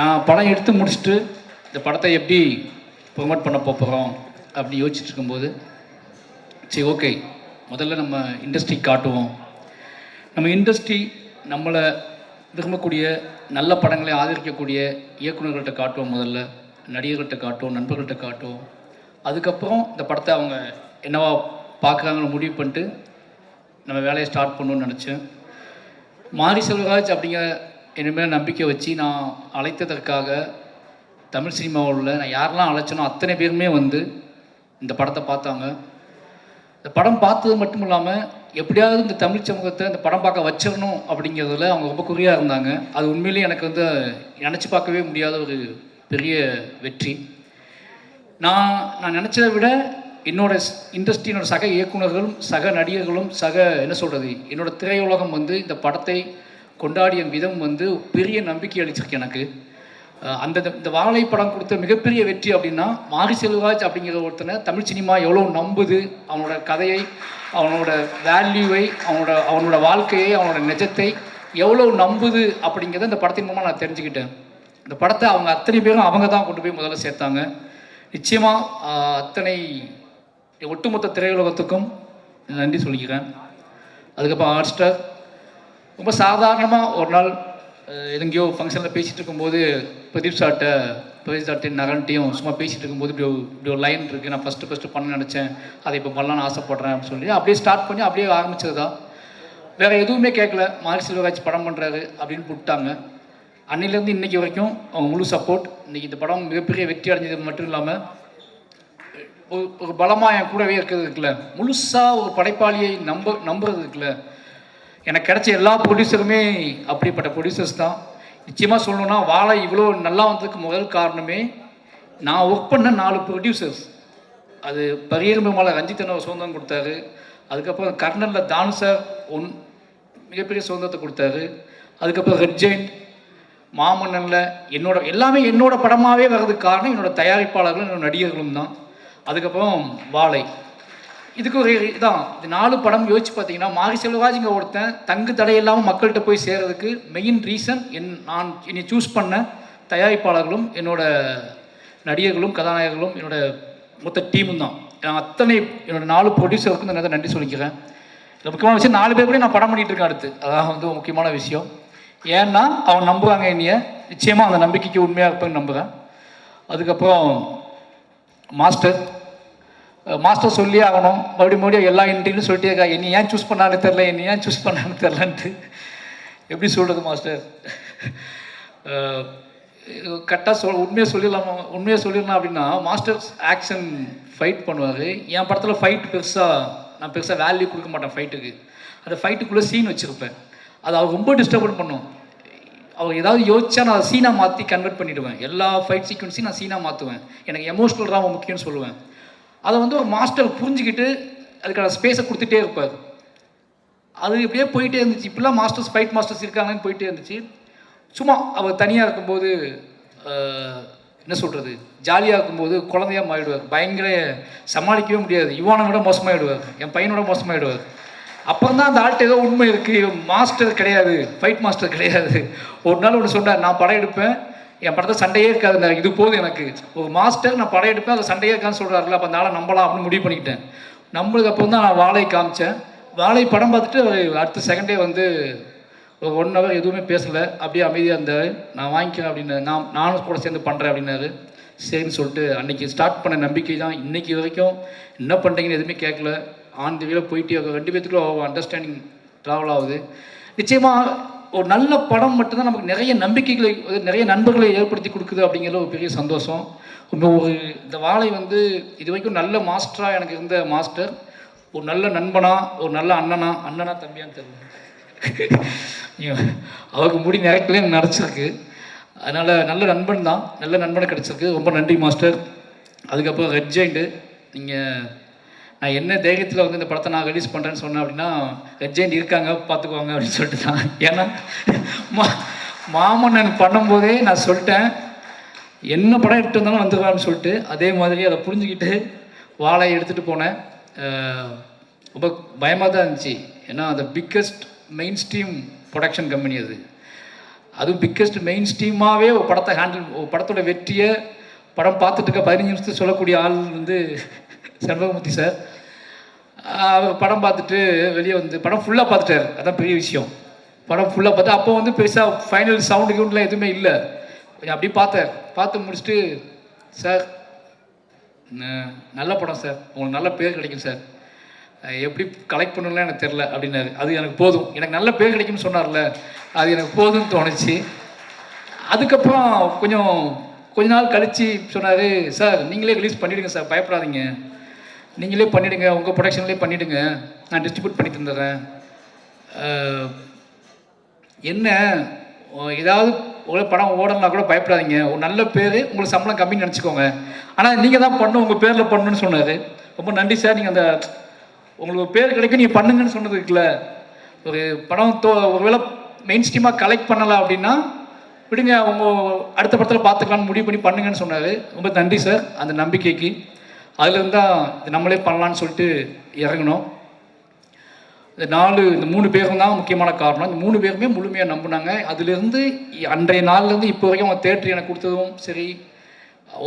நான் படம் எடுத்து முடிச்சுட்டு இந்த படத்தை எப்படி ப்ரொமோட் பண்ண போகிறோம் அப்படி யோசிச்சுட்டு இருக்கும்போது, சரி ஓகே, முதல்ல நம்ம இண்டஸ்ட்ரி காட்டுவோம். நம்ம இண்டஸ்ட்ரி நம்மளை விரும்பக்கூடிய நல்ல படங்களை ஆதரிக்கக்கூடிய இயக்குநர்கள்ட்ட காட்டுவோம், முதல்ல நடிகர்கள்ட்ட காட்டுவோம், நண்பர்கள்ட்ட காட்டுவோம். அதுக்கப்புறம் இந்த படத்தை அவங்க என்னவா பார்க்குறாங்கன்னு முடிவு பண்ணிட்டு நம்ம வேலையை ஸ்டார்ட் பண்ணணும்னு நினச்சேன். மாரி செல்வராஜ் அப்படிங்கிற இனிமேல் நம்பிக்கை வச்சு நான் அழைத்ததற்காக தமிழ் சினிமாவில் நான் யாரெல்லாம் அழைச்சனோ அத்தனை பேருமே வந்து இந்த படத்தை பார்த்தாங்க. இந்த படம் பார்த்தது மட்டும் இல்லாமல் எப்படியாவது இந்த தமிழ் சமூகத்தை இந்த படம் பார்க்க வச்சிடணும் அப்படிங்கிறதுல அவங்க ரொம்ப குறியாக இருந்தாங்க. அது உண்மையிலேயே எனக்கு வந்து நினச்சி பார்க்கவே முடியாத ஒரு பெரிய வெற்றி. நான் நினச்சதை விட என்னோட இண்டஸ்ட்ரியினோட சக இயக்குநர்களும் சக நடிகர்களும் என்ன சொல்கிறது, என்னோடய திரையுலகம் வந்து இந்த படத்தை கொண்டாடிய விதம் வந்து பெரிய நம்பிக்கை அளிச்சிருக்கு எனக்கு. இந்த வாழை படம் கொடுத்த மிகப்பெரிய வெற்றி அப்படின்னா, மாரி செல்வராஜ் அப்படிங்கிற ஒருத்தனை தமிழ் சினிமா எவ்வளோ நம்புது, அவனோட கதையை, அவனோட வேல்யூவை, அவனோட வாழ்க்கையை, அவனோட நிஜத்தை எவ்வளோ நம்புது அப்படிங்கிறத இந்த படத்தின் மூலமாக நான் தெரிஞ்சுக்கிட்டேன். இந்த படத்தை அவங்க அத்தனை பேரும் அவங்க தான் கொண்டு போய் முதல்ல சேர்த்தாங்க. நிச்சயமாக அத்தனை ஒட்டுமொத்த திரையுலகத்துக்கும் நன்றி சொல்லிக்கிறேன். அதுக்கப்புறம் ஹாட் ஸ்டார் ரொம்ப சாதாரணமாக ஒரு நாள் எங்கேயோ ஃபங்க்ஷனில் பேசிகிட்டு இருக்கும்போது பிரதீப் சார்ட்டையும் நகன்ட்டையும் சும்மா பேசிகிட்டு இருக்கும்போது இப்படி ஒரு லைன் இருக்குது, நான் ஃபஸ்ட்டு பண்ண நினச்சேன், அதை இப்போ பண்ணலான்னு ஆசைப்பட்றேன் அப்படின்னு சொல்லி அப்படியே ஸ்டார்ட் பண்ணி அப்படியே ஆரம்பிச்சது தான். வேறு எதுவுமே கேட்கல, மாரி செல்வராஜ் படம் பண்ணுறாரு அப்படின்னு விட்டாங்க. அன்னிலேருந்து இன்றைக்கி வரைக்கும் அவங்க முழு சப்போர்ட். இன்றைக்கி இந்த படம் மிகப்பெரிய வெற்றி அடைஞ்சது மட்டும் இல்லாமல் ஒரு பலமாக என் கூடவே இருக்கிறது இருக்குல்ல, முழுசாக ஒரு படைப்பாளியை நம்புறது இருக்குல்ல, எனக்கு கிடைச்ச எல்லா ப்ரொடியூசருமே அப்படிப்பட்ட ப்ரொடியூசர்ஸ் தான். நிச்சயமாக சொல்லணுன்னா வாழை இவ்வளோ நல்லா வந்ததுக்கு முதல் காரணமே நான் ஒர்க் பண்ண 4 ப்ரொடியூசர்ஸ். அது பரியர் பெருமாள் ரஞ்சித் ஒரு சுதந்திரம் கொடுத்தாரு. அதுக்கப்புறம் கர்னலில் தானு சார் மிகப்பெரிய சுதந்திரத்தை கொடுத்தாரு. அதுக்கப்புறம் ரெட் ஜெயிண்ட், மாமன்னனில் எல்லாமே என்னோட படமாகவே வர்றதுக்கு காரணம் என்னோடய தயாரிப்பாளர்களும் என்னோட நடிகர்களும் தான். அதுக்கப்புறம் வாழை, இதுக்கு ஒரு இதான். இது 4 படம் யோசிச்சு பார்த்தீங்கன்னா, மாரி செல்வராஜ்ங்க ஒருத்தன் தங்கு தடையில்லாமல் மக்கள்கிட்ட போய் சேர்றதுக்கு மெயின் ரீசன் நான் என்னை சூஸ் பண்ண தயாரிப்பாளர்களும் என்னோட நடிகர்களும் கதாநாயகர்களும் என்னோட மொத்த டீமும் தான். நான் அத்தனை என்னோட 4 ப்ரொடியூசருக்கும் நான் நன்றி சொல்லிக்கிறேன். இதில் முக்கியமான விஷயம் 4 பேர் கூட நான் படம் பண்ணிகிட்டு இருக்கேன் அடுத்து. அதான் வந்து முக்கியமான விஷயம். ஏன்னா அவங்க நம்புகிறாங்க என்னைய, நிச்சயமாக அந்த நம்பிக்கைக்கு உண்மையாக இருப்பேன்னு நம்புகிறேன். அதுக்கப்புறம் மாஸ்டர் சொல்லியே ஆகணும், மறுபடியும் எல்லா இன்டர்வியூலும் சொல்லிட்டே இருக்கா, என்னை ஏன் சூஸ் பண்ணான்னு தெரிலன்ட்டு. எப்படி சொல்கிறது மாஸ்டர், கரெக்டாக உண்மையாக சொல்லிடலாம் அப்படின்னா, மாஸ்டர் ஆக்ஷன் ஃபைட் பண்ணுவார். என் படத்தில் நான் பெருசாக வேல்யூ கொடுக்க மாட்டேன் ஃபைட்டுக்கு. அந்த ஃபைட்டுக்குள்ளே சீன் வச்சுருப்பேன். அது அவர் ரொம்ப டிஸ்டர்பன் பண்ணும். அவர் ஏதாவது யோசிச்சா நான் அதை சீனாக மாற்றி கன்வெர்ட் பண்ணிவிடுவேன். எல்லா ஃபைட் சீக்வன்ஸையும் நான் சீனாக மாற்றுவேன். எனக்கு எமோஷ்னல் தான் முக்கியம்னு சொல்லுவேன். அதை வந்து ஒரு மாஸ்டர் புரிஞ்சுக்கிட்டு அதுக்கான ஸ்பேஸை கொடுத்துட்டே இருப்பார். அது இப்படியே போயிட்டே இருந்துச்சு. இப்படிலாம் ஃபைட் மாஸ்டர்ஸ் இருக்காங்கன்னு போயிட்டே இருந்துச்சு. சும்மா அவர் தனியாக இருக்கும்போது என்ன சொல்கிறது, ஜாலியாக இருக்கும்போது குழந்தையாக மாறிடுவார். பயங்கர சமாளிக்கவே முடியாது. இவானை விட மோசமாகிடுவார், என் பையனோட மோசமாகிடுவார். அப்புறம் தான் அந்த ஆள்கிட்ட ஏதோ உண்மை இருக்குது, மாஸ்டர் கிடையாது, ஃபைட் மாஸ்டர் கிடையாது. ஒரு நாள் ஒன்று சொன்னார், நான் படம் எடுப்பேன், என் படத்தை சண்டையே இருக்காதுங்க, இது போதும் எனக்கு. ஒரு மாஸ்டர் நான் படம் எடுப்பேன், அதை சண்டையே இருக்கான்னு சொல்கிறாருல, அப்போ அந்த ஆளை நம்பலாம் அப்படின்னு முடிவு பண்ணிக்கிட்டேன். நம்மளுக்கு அப்புறம் தான் நான் வாழை காமிச்சேன். வாழை படம் பார்த்துட்டு அடுத்த செகண்டே வந்து ஒரு 1 hour எதுவுமே பேசலை, அப்படியே அமைதியாக இருந்தார். நான் வாங்கிக்கிறேன் அப்படின்னு, நானும் கூட சேர்ந்து பண்ணுறேன் அப்படின்னாரு. சரின்னு சொல்லிட்டு அன்றைக்கி ஸ்டார்ட் பண்ண நம்பிக்கை தான் இன்றைக்கி வரைக்கும். என்ன பண்ணுறீங்கன்னு எதுவுமே கேட்கல, ஆன் தி வேல போயிட்டே 2 பேத்துக்குள்ள அண்டர்ஸ்டாண்டிங் ட்ராவல் ஆகுது. நிச்சயமாக ஒரு நல்ல படம் மட்டும்தான் நமக்கு நிறைய நம்பிக்கைகளை, நிறைய நண்பர்களை ஏற்படுத்தி கொடுக்குது அப்படிங்கிறது ஒரு பெரிய சந்தோஷம். இந்த வாழை வந்து இது வரைக்கும் நல்ல மாஸ்டராக எனக்கு இருந்த மாஸ்டர், ஒரு நல்ல நண்பனா, ஒரு நல்ல அண்ணனா தம்பியான்னு தெரியல, அவருக்கு முடி நிறைக்கலே எனக்கு நடச்சிருக்கு. அதனால் நல்ல நண்பன் தான், நல்ல நண்பனை கிடச்சிருக்கு. ரொம்ப நன்றி மாஸ்டர். அதுக்கப்புறம் ரெட் ஜெயிண்ட்டு, நான் என்ன தைரியத்தில் வந்து இந்த படத்தை நான் ரிலீஸ் பண்ணுறேன்னு சொன்னேன் அப்படின்னா, ரெட் ஜெயிண்ட் இருக்காங்க பார்த்துக்குவாங்க அப்படின்னு சொல்லிட்டு தான். ஏன்னா மாமன்னன் பண்ணும்போதே நான் சொல்லிட்டேன், என்ன படம் எடுத்துகிட்டு வந்தாலும் வந்துடுவான்னு சொல்லிட்டு. அதே மாதிரி அதை புரிஞ்சுக்கிட்டு வாழையை எடுத்துகிட்டு போனேன். ரொம்ப பயமாக தான் இருந்துச்சு. ஏன்னா அந்த biggest main stream production company அது. அதுவும் பிக்கஸ்ட் மெயின் ஸ்ட்ரீமாகவே ஒரு படத்தை ஒரு படத்தோட வெற்றியை படம் பார்த்துட்டு இருக்க 15 நிமிஷத்துக்கு சொல்லக்கூடிய ஆள் வந்து செல்வமூர்த்தி சார். படம் பார்த்துட்டு வெளியே வந்து படம் ஃபுல்லாக பார்த்துட்டார். அதான் பெரிய விஷயம். படம் ஃபுல்லாக பார்த்து அப்போ வந்து பெருசாக ஃபைனல் சவுண்டு கிவுண்ட்லாம் எதுவுமே இல்லை. கொஞ்சம் அப்படி பார்த்து முடிச்சுட்டு, சார் நல்ல படம் சார், உங்களுக்கு நல்ல பேர் கிடைக்கும் சார், எப்படி கலெக்ட் பண்ணலாம் எனக்கு தெரில அப்படின்னாரு. அது எனக்கு போதும், எனக்கு நல்ல பேர் கிடைக்கும்னு சொன்னார்ல, அது எனக்கு போதும்னு தோணுச்சு. அதுக்கப்புறம் கொஞ்ச நாள் கழித்து சொன்னார், சார் நீங்களே ரிலீஸ் பண்ணிவிடுங்க சார், பயப்படாதீங்க, நீங்களே பண்ணிவிடுங்க, உங்கள் ப்ரொடக்ஷன்லேயே பண்ணிவிடுங்க, நான் டிஸ்ட்ரிபியூட் பண்ணி தந்துடுறேன். என்ன ஏதாவது ஒரு படம் ஓடனா கூட பயப்படாதீங்க, ஒரு நல்ல பேர், உங்களுக்கு சம்பளம் கம்மின்னு நினச்சிக்கோங்க, ஆனால் நீங்கள் தான் பண்ணணும், உங்கள் பேரில் பண்ணணும்னு சொன்னார். ரொம்ப நன்றி சார், நீங்கள் அந்த உங்களுக்கு பேர் கிடைக்கும் நீங்கள் பண்ணுங்கன்னு சொன்னது இருக்குல்ல. ஒரு படம் ஒருவேளை மெயின் ஸ்ட்ரீமாக கலெக்ட் பண்ணலாம் அப்படின்னா விடுங்க, அவங்க அடுத்த படத்தில் பார்த்துக்கலான்னு முடிவு பண்ணி பண்ணுங்கன்னு சொன்னார். ரொம்ப நன்றி சார் அந்த நம்பிக்கைக்கு. அதுலேருந்து தான் இது நம்மளே பண்ணலான்னு சொல்லிட்டு இறங்கணும். இந்த 3 பேரும் தான் முக்கியமான காரணம். இந்த 3 பேருமே முழுமையாக நம்பினாங்க. அதுலேருந்து அன்றைய நாள்லேருந்து இப்போ வரைக்கும் அவங்க தேட்டர் எனக்கு கொடுத்ததும் சரி,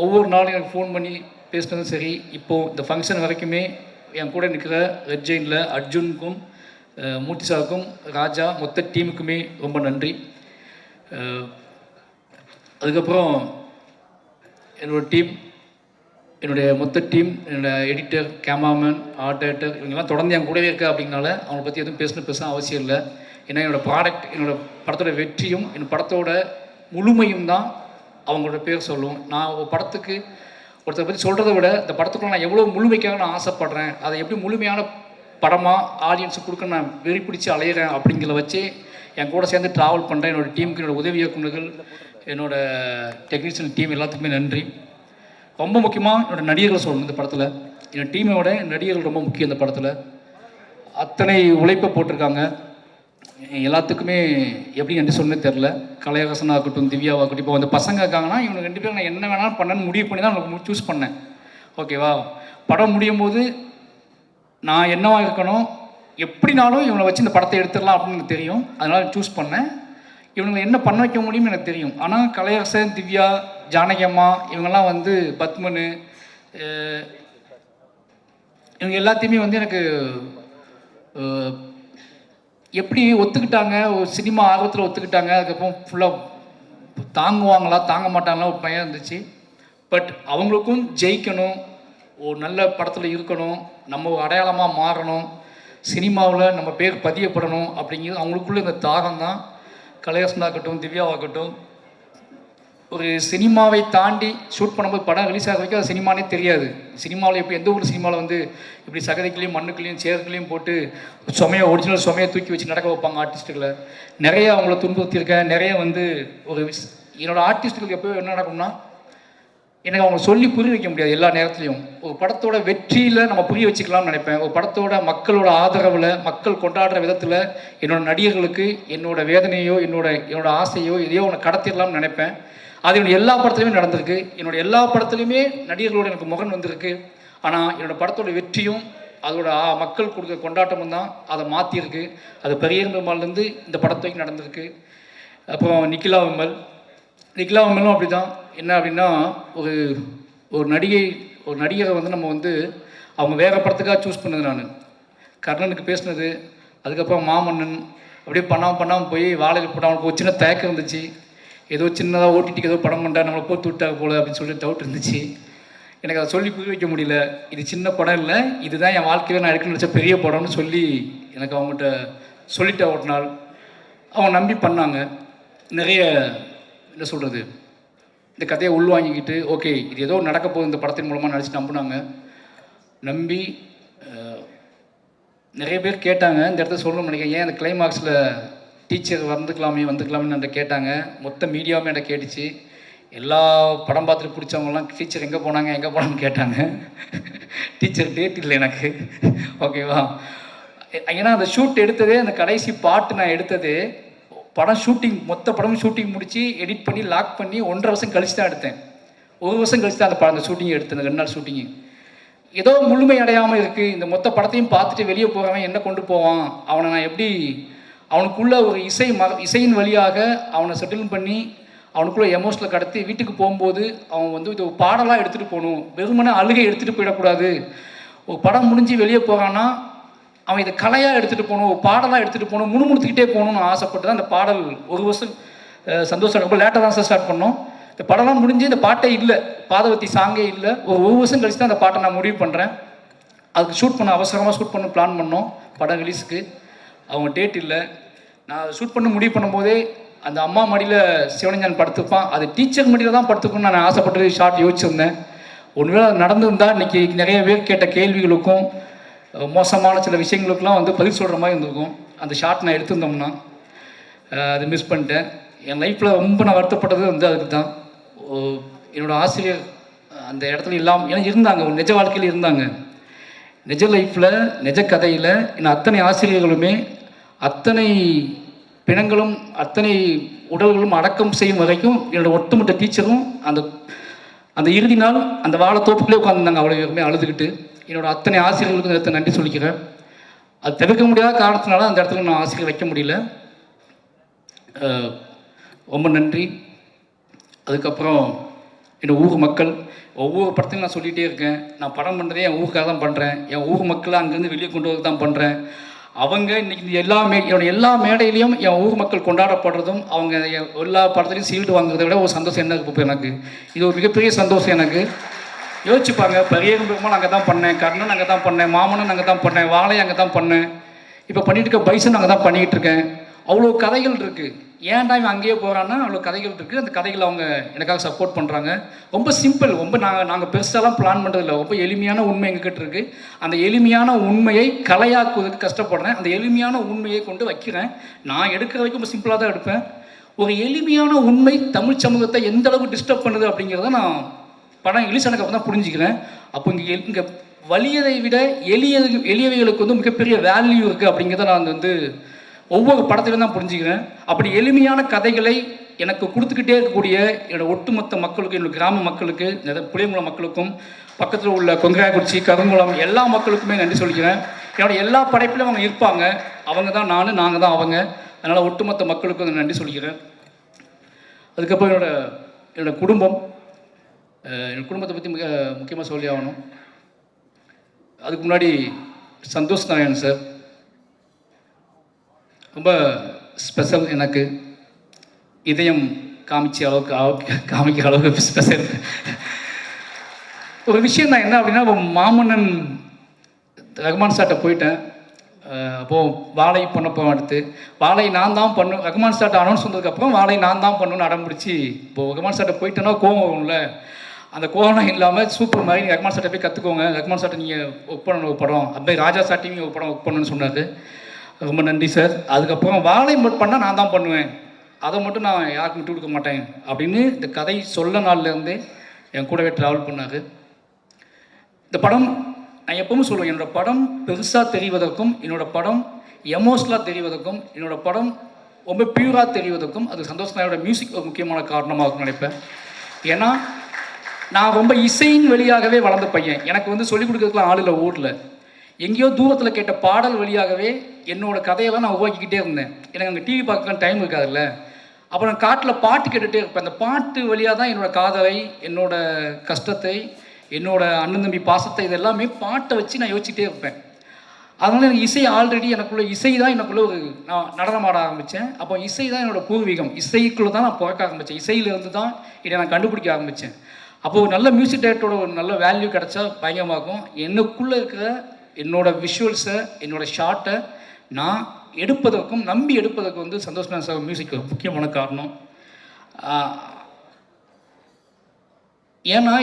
ஒவ்வொரு நாளும் எனக்கு ஃபோன் பண்ணி பேசினதும் சரி, இப்போது இந்த ஃபங்க்ஷன் வரைக்குமே என் கூட நிற்கிற ரெட் ஜெயினில் அர்ஜுனுக்கும் மூர்த்தி சாருக்கும் ராஜா மொத்த டீமுக்குமே ரொம்ப நன்றி. அதுக்கப்புறம் என்னுடைய மொத்த டீம், என்னோடய எடிட்டர், கேமராமேன், ஆர்ட் டைரக்டர், இவங்கெல்லாம் தொடர்ந்து என் கூடவே இருக்கா அப்படின்னால அவங்களை பற்றி எதுவும் பேச அவசியம் இல்லை. ஏன்னா என்னோடய ப்ராடக்ட், என்னோடய படத்தோட வெற்றியும் என் படத்தோட முழுமையும் தான் அவங்களோட பேர் சொல்லும். நான் ஒரு படத்துக்கு ஒருத்தரை பற்றி சொல்கிறத விட இந்த படத்துக்குள்ள நான் எவ்வளோ முழுமைக்காக நான் ஆசைப்பட்றேன், அதை எப்படி முழுமையான படமாக ஆடியன்ஸுக்கு கொடுக்க நான் வெறி பிடிச்சி அலையிறேன் அப்படிங்கிறத வச்சு என் கூட சேர்ந்து ட்ராவல் பண்ணுறேன். என்னோடய டீமுக்கு, என்னோடய உதவி இயக்குநர்கள், என்னோடய டெக்னீஷியன் டீம் எல்லாத்துக்குமே நன்றி. ரொம்ப முக்கியமாக என்னோடய நடிகர்கள் சொல்லணும். இந்த படத்தில் என்னோடய டீமோட நடிகர்கள் ரொம்ப முக்கியம். இந்த படத்தில் அத்தனை உழைப்பை போட்டிருக்காங்க. எல்லாத்துக்குமே எப்படி என்று சொன்னே தெரில. கலையரசனாக இருக்கட்டும், திவ்யாவாகட்டும், இப்போ அந்த பசங்க இருக்காங்கன்னா இவங்க 2 பேரும் நான் என்ன வேணாலும் பண்ணணும்னு முடிவு பண்ணி தான் நான் சூஸ் பண்ணேன். ஓகேவா, படம் முடியும் போது நான் என்னவாக இருக்கணும், எப்படினாலும் இவங்களை வச்சு இந்த படத்தை எடுத்துடலாம் அப்படின்னு எனக்கு தெரியும். அதனால் சூஸ் பண்ணேன். இவங்களை என்ன பண்ண வைக்க முடியும்னு எனக்கு தெரியும். ஆனால் கலையரசன், திவ்யா, ஜானகி அம்மா, இவங்கெல்லாம் வந்து பத்மனு, இவங்க எல்லாத்தையுமே வந்து எனக்கு எப்படி ஒத்துக்கிட்டாங்க, ஒரு சினிமா ஆர்வத்தில் ஒத்துக்கிட்டாங்க. அதுக்கப்புறம் ஃபுல்லாக தாங்குவாங்களா தாங்க மாட்டாங்களா ஒரு பயம் இருந்துச்சு. பட் அவங்களுக்கும் ஜெயிக்கணும், ஒரு நல்ல படத்தில் இருக்கணும், நம்ம அடையாளமாக மாறணும், சினிமாவில் நம்ம பேர் பதியப்படணும் அப்படிங்கிறது அவங்களுக்குள்ள இந்த தாகம் தான். கலையரசனாகட்டும், திவ்யாவாகட்டும், ஒரு சினிமாவை தாண்டி ஷூட் பண்ணும்போது படம் ரிலீஸ் ஆக வரைக்கும் அது சினிமானே தெரியாது. சினிமாவில் இப்போ எந்த ஒரு சினிமாவில் வந்து இப்படி சகதிக்குள்ளேயும் மண்ணுக்குள்ளேயும் சேருக்குள்ளேயும் போட்டு ஒரிஜினல் சுமையை தூக்கி வச்சு நடக்க வைப்பாங்க ஆர்டிஸ்ட்டுகளை. நிறைய அவங்கள துன்புறுத்தியிருக்கேன். நிறைய வந்து என்னோடய ஆர்டிஸ்ட்டுகளுக்கு எப்போ என்ன நடக்கும்னா, எனக்கு அவங்க சொல்லி புரிய வைக்க முடியாது எல்லா நேரத்துலையும். ஒரு படத்தோட வெற்றியில் நம்ம புரிய வச்சுக்கலாம்னு நினைப்பேன். ஒரு படத்தோட மக்களோட ஆதரவில், மக்கள் கொண்டாடுற விதத்தில் என்னோடய நடிகர்களுக்கு என்னோடய வேதனையோ என்னோட ஆசையோ எதையோ ஒன்று கடத்திடலாம்னு நினைப்பேன். அது என்னோடய எல்லா படத்துலையுமே நடந்திருக்கு. என்னோடய எல்லா படத்துலையுமே நடிகர்களோட எனக்கு முகன் வந்திருக்கு. ஆனால் என்னோடய படத்தோட வெற்றியும் அதோட மக்கள் கொடுக்குற கொண்டாட்டமும் தான் அதை மாற்றிருக்கு. அது பெரியம்மாலேருந்து இந்த படத்துக்கு நடந்திருக்கு. அப்புறம் நிக்கிலா விமலும் அப்படி தான். என்ன அப்படின்னா, ஒரு நடிகரை வந்து நம்ம வந்து அவங்க வேறு படத்துக்காக சூஸ் பண்ணது. நான் கர்ணனுக்கு பேசினது, அதுக்கப்புறம் மாமன்னன், அப்படியே பண்ணாமல் போய் வாழையில் போட்டு அவனுக்கு ஒரு சின்ன தயக்கம் இருந்துச்சு. ஏதோ சின்னதாக ஓட்டிட்டு ஏதோ படம் பண்ணா நம்மளை போட்டு விட்டாங்க போல் அப்படின்னு சொல்லிட்டு டவுட் இருந்துச்சு. எனக்கு அதை சொல்லி புரிய வைக்க முடியல. இது சின்ன படம் இல்லை, இதுதான் என் வாழ்க்கையில் நான் எடுக்கணும்னு நினச்ச பெரிய படம்னு சொல்லி எனக்கு அவங்ககிட்ட சொல்லிட்டேன். ஒரு நாள் அவங்க நம்பி பண்ணாங்க. நிறைய என்ன சொல்கிறது, இந்த கதையை உள்வாங்கிக்கிட்டு ஓகே இது ஏதோ நடக்க போகுது இந்த படத்தின் மூலமாக நினச்சி நம்பினாங்க. நம்பி நிறைய பேர் கேட்டாங்க, இந்த இடத்த சொல்லணும்னு நினைக்கிறேன், ஏன் அந்த கிளைமாக்ஸில் டீச்சர் வந்துக்கலாமே என்கிட்ட கேட்டாங்க. மொத்த மீடியாவுமே என்கிட்ட கேட்டுச்சு. எல்லா படம் பார்த்துட்டு பிடிச்சவங்கலாம் டீச்சர் எங்கே போனாங்கன்னு கேட்டாங்க. டீச்சர் டேட் இல்லை எனக்கு. ஓகேவா, ஏன்னா அந்த ஷூட் எடுத்ததே, அந்த கடைசி பாட்டு நான் எடுத்ததே மொத்த படமும் ஷூட்டிங் முடித்து எடிட் பண்ணி லாக் பண்ணி 1.5 வருஷம் கழிச்சு தான் எடுத்தேன். 1 வருஷம் கழிச்சு தான் அந்த ஷூட்டிங் எடுத்தேன். அந்த 2 நாள் ஷூட்டிங்கு ஏதோ முழுமை அடையாமல் இருக்குது. இந்த மொத்த படத்தையும் பார்த்துட்டு வெளியே போகிறவன் என்ன கொண்டு போவான், அவனை நான் எப்படி அவனுக்குள்ள ஒரு இசையின் வழியாக அவனை செட்டில் பண்ணி அவனுக்குள்ள எமோஷனில் கடத்தி வீட்டுக்கு போகும்போது அவன் வந்து இது ஒரு பாடலாக எடுத்துகிட்டு போகணும், வெறுமனே அழுகை எடுத்துகிட்டு போயிடக்கூடாது. ஒரு படம் முடிஞ்சு வெளியே போகிறான்னா அவன் இதை கலையாக எடுத்துகிட்டு போகணும், ஒரு பாடலாக எடுத்துகிட்டு போகணும், முணுமுணுத்துக்கிட்டே போகணும்னு ஆசைப்பட்டு தான் அந்த பாடல் ஒரு வருஷம் சந்தோஷம் ரொம்ப லேட்டாக தான் சார் ஸ்டார்ட் பண்ணோம். இந்த படம்லாம் முடிஞ்சு இந்த பாட்டே இல்லை, பாதவத்தி சாங்கே இல்லை. ஒரு வருஷம் கழிச்சு தான் அந்த பாட்டை நான் முடிவு பண்ணுறேன். அதுக்கு ஷூட் பண்ண அவசரமாக ஷூட் பண்ண பிளான் பண்ணோம். படம் ரிலீஸுக்கு அவங்க டேட் இல்லை. நான் ஷூட் பண்ண முடிவு பண்ணும்போதே அந்த அம்மா மடியில் சிவனஞ்சான் படுத்துப்பான், அது டீச்சர் மடியில் தான் படுத்துக்கணும்னு நான் ஆசைப்பட்டு ஷார்ட் யோசிச்சிருந்தேன். ஒருவேளை நடந்திருந்தால் இன்றைக்கி நிறைய பேர் கேட்ட கேள்விகளுக்கும் மோசமான சில விஷயங்களுக்கெல்லாம் வந்து பதில் சொல்கிற மாதிரி இருந்திருக்கும். அந்த ஷார்ட் நான் எடுத்திருந்தோம்னா அது மிஸ் பண்ணிட்டேன். என் லைஃப்பில் ரொம்ப நான் வருத்தப்பட்டது வந்து அதுக்கு தான். என்னோடய ஆசிரியர் அந்த இடத்துல இல்லாமல் ஏன்னா இருந்தாங்க, நிஜ வாழ்க்கையில் இருந்தாங்க. நிஜ லைஃப்பில் நிஜ கதையில் இன்னும் அத்தனை ஆசிரியர்களுமே அத்தனை பிணங்களும் அத்தனை உடல்களும் அடக்கம் செய்யும் வரைக்கும் என்னோடய ஒட்டுமொத்த டீச்சரும் அந்த இறுதி நாள் அந்த வாழைத்தோப்புக்குள்ளே உட்காந்துருந்தாங்க. அவ்வளோ பேருமே அழுதுகிட்டு. என்னோடய அத்தனை ஆசிரியர்களுக்கு நேரத்தை நன்றி சொல்லிக்கிறேன். அது தவிர்க்க முடியாத காரணத்தினால அந்த இடத்துல நான் ஆசிரியர் வைக்க முடியல. ரொம்ப நன்றி. அதுக்கப்புறம் என்னோடய ஊர் மக்கள், ஒவ்வொரு படத்தையும் நான் சொல்லிகிட்டே இருக்கேன், நான் படம் பண்ணுறதே என் ஊருக்காக தான் பண்ணுறேன், என் ஊர் மக்களை அங்கேருந்து வெளியே கொண்டு வரது தான் பண்ணுறேன். அவங்க இன்றைக்கி என்னோட எல்லா மேடையிலையும் என் ஊர் மக்கள் கொண்டாடப்படுறதும் அவங்க எல்லா படத்துலையும் சீல்டு வாங்குறதை விட ஒரு சந்தோஷம் என்ன இருக்குது எனக்கு. இது ஒரு மிகப்பெரிய சந்தோஷம் எனக்கு. யோசிச்சுப்பாங்க, பரியரும் பெருமாள் அங்கே தான் பண்ணேன், கர்ணன் அங்கே தான் பண்ணேன், மாமனன் அங்கே தான் பண்ணேன், வாழை அங்கே தான் பண்ணேன், இப்போ பண்ணிட்டு இருக்க பைசன் அங்கே தான் பண்ணிக்கிட்டு இருக்கேன். அவ்வளோ கதைகள் இருக்குது. ஏன்டா இவன் அங்கேயே போகிறான்னா அவ்வளோ கதைகள் இருக்குது. அந்த கதைகளை அவங்க எனக்காக சப்போர்ட் பண்ணுறாங்க. ரொம்ப சிம்பிள், ரொம்ப நாங்கள் பெருசாலாம் பிளான் பண்ணுறதில்ல. ரொம்ப எளிமையான உண்மை எங்ககிட்ட இருக்குது. அந்த எளிமையான உண்மையை கலையாக்குவதற்கு கஷ்டப்படுறேன். அந்த எளிமையான உண்மையை கொண்டு வைக்கிறேன். நான் எடுக்கிற வரைக்கும் ரொம்ப சிம்பிளாக தான் எடுப்பேன். ஒரு எளிமையான உண்மை தமிழ் சமூகத்தை எந்த அளவுக்கு டிஸ்டர்ப் பண்ணுது அப்படிங்கிறத நான் படம் ரிலீஸ் ஆனதுக்கு அப்புறம் தான் புரிஞ்சுக்கிறேன். அப்போ இங்கே வலியதை விட எளியவைகளுக்கு வந்து மிகப்பெரிய வேல்யூ இருக்குது அப்படிங்கிறத நான் வந்து ஒவ்வொரு படத்திலும் தான் புரிஞ்சுக்கிறேன். அப்படி எளிமையான கதைகளை எனக்கு கொடுத்துக்கிட்டே இருக்கக்கூடிய என்னோடய ஒட்டுமொத்த மக்களுக்கும், என்னோடய கிராம மக்களுக்கு, புளியங்குளம் மக்களுக்கும், பக்கத்தில் உள்ள கொங்கராயக்குறிச்சி, கருங்குளம் எல்லா மக்களுக்குமே நன்றி சொல்லிக்கிறேன். என்னோடய எல்லா படைப்பிலும் அவங்க இருப்பாங்க. அவங்க தான் நான், நாங்கள் தான் அவங்க. அதனால் ஒட்டுமொத்த மக்களுக்கும் நன்றி சொல்லிக்கிறேன். அதுக்கப்புறம் என்னோடய குடும்பம், என் குடும்பத்தை பற்றி முக்கியமாக சொல்லி ஆகணும். அதுக்கு முன்னாடி சந்தோஷ் நாராயணன் சார் ரொம்ப ஸ்பெஷல். எனக்கு இதயம் காமிக்கிற அளவுக்கு ஸ்பெஷல் ஒரு விஷயம் தான். என்ன அப்படின்னா, மாமன்னன் ரகுமான் சார்ட்ட போயிட்டேன். அப்போது வாழை பண்ணப்போ அடுத்து வாழை நான் தான் பண்ணும், ரகுமான் சார்ட்ட அனௌன்ஸ் வந்ததுக்கப்புறம் வாழை நான் தான் பண்ணணும்னு அடம்பிடிச்சி இப்போது ரகுமான் சார்ட்ட போயிட்டேன்னா கோவம் வரும்ல. அந்த கோவம் இல்லாமல் சூப்பர் மாதிரி நீங்கள் ரகுமான் சார்ட்ட போய் கற்றுக்கோங்க, ரகுமான் சார்ட்ட நீங்கள் ஒர்க் பண்ணணும் ஒரு படம், அப்படியே ராஜா சார்ட்டையும் நீங்கள் ஒரு படம் ஒர்க் பண்ணணும்னு சொன்னார். ரொம்ப நன்றி சார். அதுக்கப்புறம் வாழை மட்டும் பண்ணால் நான் தான் பண்ணுவேன், அதை மட்டும் நான் யாருக்கும் விட்டு கொடுக்க மாட்டேன் அப்படின்னு இந்த கதை சொல்ல நாள்லேருந்தே என் கூடவே ட்ராவல் பண்ணார். இந்த படம் நான் எப்பவும் சொல்லுவேன், என்னோடய படம் பெருசாக தெரிவதற்கும், என்னோடய படம் எமோஷனலாக தெரிவதற்கும், என்னோடய படம் ரொம்ப பியூராக தெரிவதற்கும் அது சந்தோஷ் நாயோட மியூசிக் ஒரு முக்கியமான காரணமாக இருக்கும்னு நினைப்பேன். ஏன்னா நான் ரொம்ப இசையின் வழியாகவே வளர்ந்த பையன். எனக்கு வந்து சொல்லிக் கொடுக்கறதுக்குலாம் ஆள் இல்லை ஊரில். எங்கேயோ தூரத்தில் கேட்ட பாடல் வழியாகவே என்னோடய கதையெல்லாம் நான் உருவாக்கிக்கிட்டே இருந்தேன். எனக்கு அங்கே டிவி பார்க்கலாம் டைம் இருக்காதுல்ல. அப்போ நான் காட்டில் பாட்டு கேட்டுகிட்டே இருப்பேன். அந்த பாட்டு வழியாக தான் என்னோடய காதலை, என்னோடய கஷ்டத்தை, என்னோடய அண்ணன் தம்பி பாசத்தை, இதெல்லாமே பாட்டை வச்சு நான் யோசிச்சுட்டே இருப்பேன். அதனால் எனக்கு இசை ஆல்ரெடி எனக்குள்ளே இசை தான் எனக்குள்ளே ஒரு நான் நடனம் ஆட ஆரம்பித்தேன். அப்போ இசை தான் என்னோடய பூர்வீகம். இசைக்குள்ளே தான் நான் பிறக்க ஆரம்பித்தேன். இசையிலேருந்து தான் இதை நான் கண்டுபிடிக்க ஆரம்பித்தேன். அப்போது ஒரு நல்ல மியூசிக் டைரக்டரோட ஒரு நல்ல வேல்யூ கிடச்சா பயங்கரமாகும். எனக்குள்ளே இருக்கிற என்னோடய விஷுவல்ஸை, என்னோடய ஷார்ட்டை நான் எடுப்பதற்கும் நம்பி எடுப்பதற்கு வந்து சந்தோஷ் நாராயணன் சார் மியூசிக் ஒரு முக்கியமான காரணம். ஏன்னா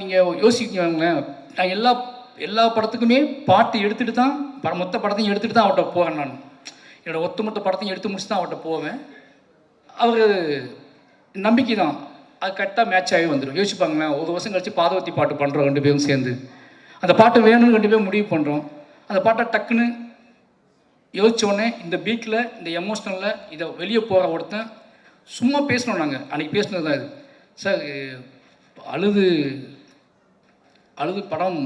நீங்கள் யோசிக்கங்களேன், நான் எல்லா படத்துக்குமே பாட்டு எடுத்துகிட்டு தான் மொத்த படத்தையும் எடுத்துகிட்டு தான் அவர்கிட்ட போவேன். நான் என்னோடய ஒட்டுமொத்த படத்தையும் எடுத்து முடிச்சு தான் அவர்கிட்ட போவேன். அவர் நம்பிக்கை தான், அது கரெக்டாக மேட்ச் ஆகி வந்துடும். யோசிப்பாங்களேன், ஒரு வருஷம் கழிச்சு பாதவத்தி பாட்டு பண்ணுறோம் 2 பேரும் சேர்ந்து, அந்த பாட்டு வேணும்னு 2 பேரும் முடிவு பண்ணுறோம். அந்த பாட்டை டக்குன்னு யோசித்தோடனே இந்த பீட்டில், இந்த எமோஷ்னலில் இதை வெளியே போகிற ஒருத்தன் சும்மா பேசணும். நாங்கள் அன்றைக்கி பேசினது தான் இது சார். அழுது படம்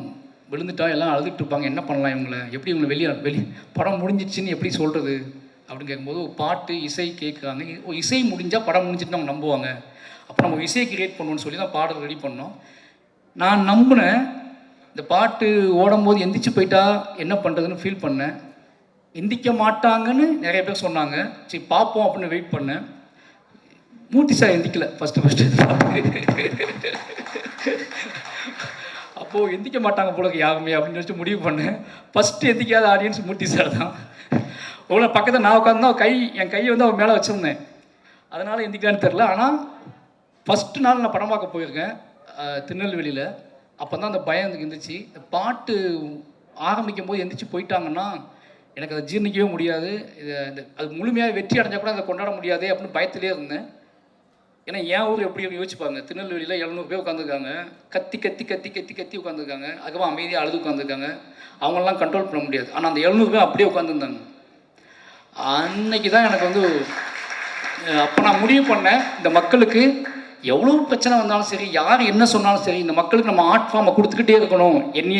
விழுந்துட்டா எல்லாம் அழுதுட்டு இருப்பாங்க, என்ன பண்ணலாம் இவங்களை, எப்படி இவங்களை வெளியே படம் முடிஞ்சிச்சின்னு எப்படி சொல்கிறது, அப்படின்னு கேட்கும்போது ஒரு பாட்டு இசை கேட்குறாங்க. இசை முடிஞ்சால் படம் முடிஞ்சிட்டு நம்ம நம்புவாங்க. அப்போ நம்ம இசையை கிரியேட் பண்ணுவோன்னு சொல்லி தான் பாடல் ரெடி பண்ணோம். நான் நம்பினேன். இந்த பாட்டு ஓடும்போது எந்திரிச்சு போயிட்டா என்ன பண்ணுறதுன்னு ஃபீல் பண்ணேன். எந்திரிக்க மாட்டாங்கன்னு நிறைய பேர் சொன்னாங்க. சரி பார்ப்போம் அப்படின்னு வெயிட் பண்ணேன். மூர்த்தி சார் எந்திக்கல ஃபஸ்ட்டு அப்போது எந்திக்க மாட்டாங்க போல யாருமே அப்படின்னு வச்சு முடிவு பண்ணேன். ஃபஸ்ட்டு எந்திக்காத ஆடியன்ஸ் மூர்த்தி சார் தான். அவ்வளோ பக்கத்தில் நான் உட்காந்து என் கையை வந்து அவர் மேலே வச்சுருந்தேன். அதனால் எந்திக்கலான்னு தெரில. ஆனால் ஃபஸ்ட்டு நாள் நான் படம் பார்க்க போயிருக்கேன் திருநெல்வேலியில். அப்போ தான் அந்த பயம் எனக்கு இருந்துச்சு. இந்த பாட்டு ஆரம்பிக்கும் போது எந்திரிச்சு போயிட்டாங்கன்னா எனக்கு அதை ஜீர்ணிக்கவே முடியாது. அது முழுமையாக வெற்றி அடைஞ்சால் கூட அதை கொண்டாட முடியாது அப்படின்னு பயத்திலே இருந்தேன். ஏன்னா என் ஊர் எப்படி யோசிப்பாங்க, திருநெல்வேலியில் 700 பேர் உட்காந்துருக்காங்க, கத்தி கத்தி கத்தி கத்தி கத்தி உட்காந்துருக்காங்க. அதுக்கப்புறம் அமைதியாக அழுது உட்காந்துருக்காங்க. அவங்களெலாம் கண்ட்ரோல் பண்ண முடியாது. ஆனால் அந்த 700 பேர் அப்படியே உட்காந்துருந்தாங்க. அன்னைக்கு தான் எனக்கு வந்து அப்போ நான் முடிவு பண்ணேன், இந்த மக்களுக்கு எவ்வளோ பிரச்சனை வந்தாலும் சரி, யார் என்ன சொன்னாலும் சரி, இந்த மக்களுக்கு நம்ம ஆர்ட் ஃபார்மை கொடுத்துக்கிட்டே இருக்கணும்.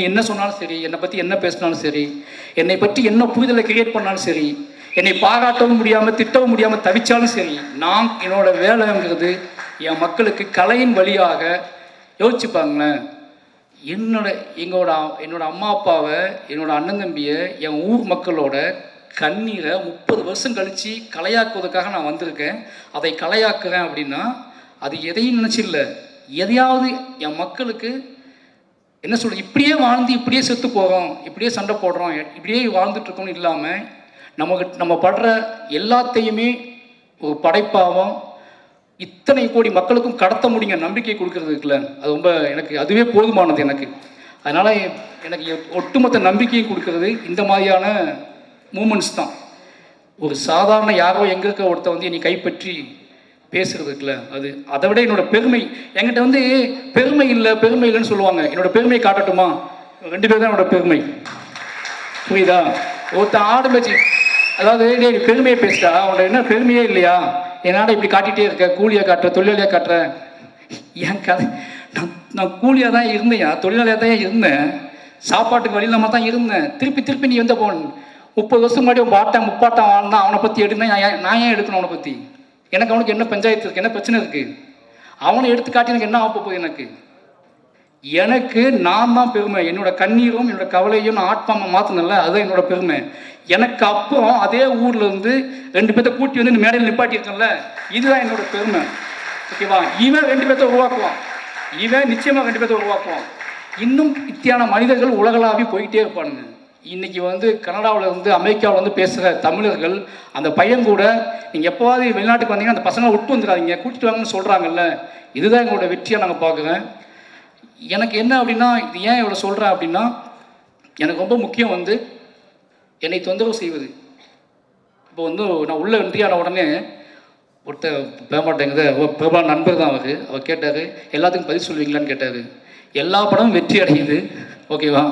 என்ன சொன்னாலும் சரி, என்னை பற்றி என்ன பேசினாலும் சரி, என்னை பற்றி என்ன புரிதலை கிரியேட் பண்ணாலும் சரி, என்னை பாராட்டவும் முடியாமல் திட்டவும் முடியாமல் தவிச்சாலும் சரி, நான் என்னோடய வேலைங்கிறது என் மக்களுக்கு கலையின் வழியாக யோசிச்சுப்பாங்களேன். என்னோட அம்மா அப்பாவை, என்னோடய அண்ணன் தம்பியை, என் ஊர் மக்களோட கண்ணீரை 30 வருஷம் கழித்து கலையாக்குவதற்காக நான் வந்திருக்கேன். அதை கலையாக்குறேன் அப்படின்னா அது எதையும் நினச்சி இல்லை, எதையாவது என் மக்களுக்கு என்ன சொல்கிறது, இப்படியே வாழ்ந்து இப்படியே செத்து போகிறோம், இப்படியே சண்டை போடுறோம், இப்படியே வாழ்ந்துட்டுருக்கோம்னு இல்லாமல் நம்ம படுற எல்லாத்தையுமே ஒரு படைப்பாகவும் இத்தனை கோடி மக்களுக்கும் கடத்த முடியுங்க நம்பிக்கை கொடுக்கறதுக்குல, அது ரொம்ப எனக்கு அதுவே போதுமானது எனக்கு. அதனால் எனக்கு ஒட்டுமொத்த நம்பிக்கையும் கொடுக்கறது இந்த மாதிரியான மூமெண்ட்ஸ் தான். ஒரு சாதாரண யாரோ எங்கே இருக்க ஒருத்தர் வந்து என்னை கைப்பற்றி பேசுறதுக்குல, அதை விட என்னோட பெருமை. என்கிட்ட வந்து பெருமை இல்லைன்னு சொல்லுவாங்க. என்னோட பெருமையை காட்டட்டுமா? 2 பேர் தான் என்னோட பெருமை. புரியுதா? ஒருத்தன் ஆடு மேய்ச்சி, அதாவது பெருமையை பேசிட்டா அவனோட என்ன பெருமையே இல்லையா? என்னால் இப்படி காட்டிகிட்டே இருக்க, கூலியாக காட்டுற, தொழிலாளியாக காட்டுறேன். என் கதை நான் கூலியாக தான் இருந்தேன், தொழிலாளியாக தான் இருந்தேன், சாப்பாட்டுக்கு வழி இல்லாமல் தான் இருந்தேன். திருப்பி நீ வந்து 30 வருஷம் முன்னாடி முப்பாட்டம் வாழ்னா அவனை பற்றி எடுக்கணும். நான் ஏன் எடுக்கணும் அவனை பற்றி? எனக்கு அவனுக்கு என்ன பஞ்சாயத்து இருக்குது, என்ன பிரச்சனை இருக்குது? அவனை எடுத்து காட்டி எனக்கு என்ன ஆக போகுது? எனக்கு நான் தான் பெருமை. என்னோட கண்ணீரும் என்னோட கவலையும் நான் ஆட்பாம மாற்றினல, அதுதான் என்னோட பெருமை. எனக்கு அப்புறம் அதே ஊரில் இருந்து 2 பேர்த்த கூட்டி வந்து இந்த மேடையில் நிப்பாட்டியிருக்கேன்ல, இதுதான் என்னோட பெருமை. ஓகேவா? இவன் 2 பேர்த்த உருவாக்குவான், இவன் நிச்சயமாக 2 பேர்த்த உருவாக்குவான். இன்னும் இத்தியான மனிதர்கள் உலகளாவி போயிட்டே இருப்பானுங்க. இன்றைக்கி வந்து கனடாவில் இருந்து அமெரிக்காவில் வந்து பேசுகிற தமிழர்கள், அந்த பையன் கூட நீங்கள் எப்போவாது வெளிநாட்டுக்கு வந்தீங்கன்னா அந்த பசங்களை விட்டு வந்துடாதீங்க, கூட்டிட்டு வாங்கன்னு சொல்கிறாங்கல்ல, இதுதான் எங்களோட வெற்றியாக நாங்கள் பார்க்குறேன். எனக்கு என்ன அப்படின்னா, இது ஏன் இவ்வளோ சொல்கிறேன் அப்படின்னா, எனக்கு ரொம்ப முக்கியம் வந்து என்னை தொந்தரவு செய்வது. இப்போ வந்து நான் உள்ள என்ட்ரியான உடனே ஒருத்தர் பேமாட்டேங்குது, பிரபல நண்பர் தான் அவர் கேட்டார், எல்லாத்துக்கும் பதில் சொல்லுவீங்களான்னு கேட்டார். எல்லா படமும் வெற்றி அடையுது, ஓகேவா?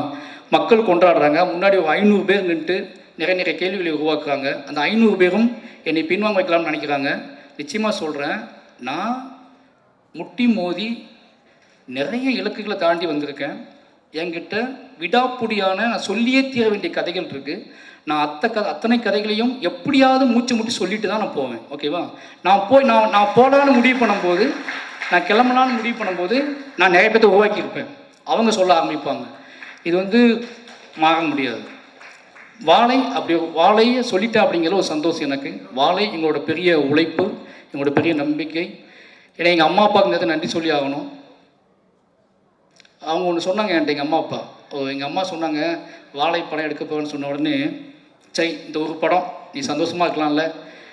மக்கள் கொண்டாடுறாங்க. முன்னாடி ஒரு 500 பேர் நின்று நிறைய கேள்விகளை உருவாக்குறாங்க. அந்த 500 பேரும் என்னை பின்வாங்க வைக்கலாம்னு நினைக்கிறாங்க. நிச்சயமாக சொல்கிறேன், நான் முட்டி மோதி நிறைய இலக்குகளை தாண்டி வந்திருக்கேன். என்கிட்ட விடாப்புடியான நான் சொல்லியே தீர வேண்டிய கதைகள் இருக்குது. நான் அத்தனை கதைகளையும் எப்படியாவது மூச்சு முட்டி சொல்லிட்டு தான் நான் போவேன், ஓகேவா? நான் போகலான்னு முடிவு பண்ணும்போது, நான் கிளம்பலான்னு முடிவு பண்ணும்போது நான் நிறைய பேர்த்த உருவாக்கியிருப்பேன். அவங்க சொல்ல ஆரம்பிப்பாங்க. இது வந்து மாற முடியாது. வாழையை சொல்லிட்டேன் அப்படிங்கிற ஒரு சந்தோஷம் எனக்கு. வாழை எங்களோட பெரிய உழைப்பு, எங்களோட பெரிய நம்பிக்கை. ஏன்னா எங்கள் அம்மா அப்பாவுக்கு நேரத்தை நன்றி சொல்லி ஆகணும். அவங்க ஒன்று சொன்னாங்க என்கிட்ட, எங்கள் அம்மா சொன்னாங்க, வாழை படம் எடுக்க போவேன்னு சொன்ன உடனே, சரி இந்த ஒரு படம் நீ சந்தோஷமாக இருக்கலாம்ல,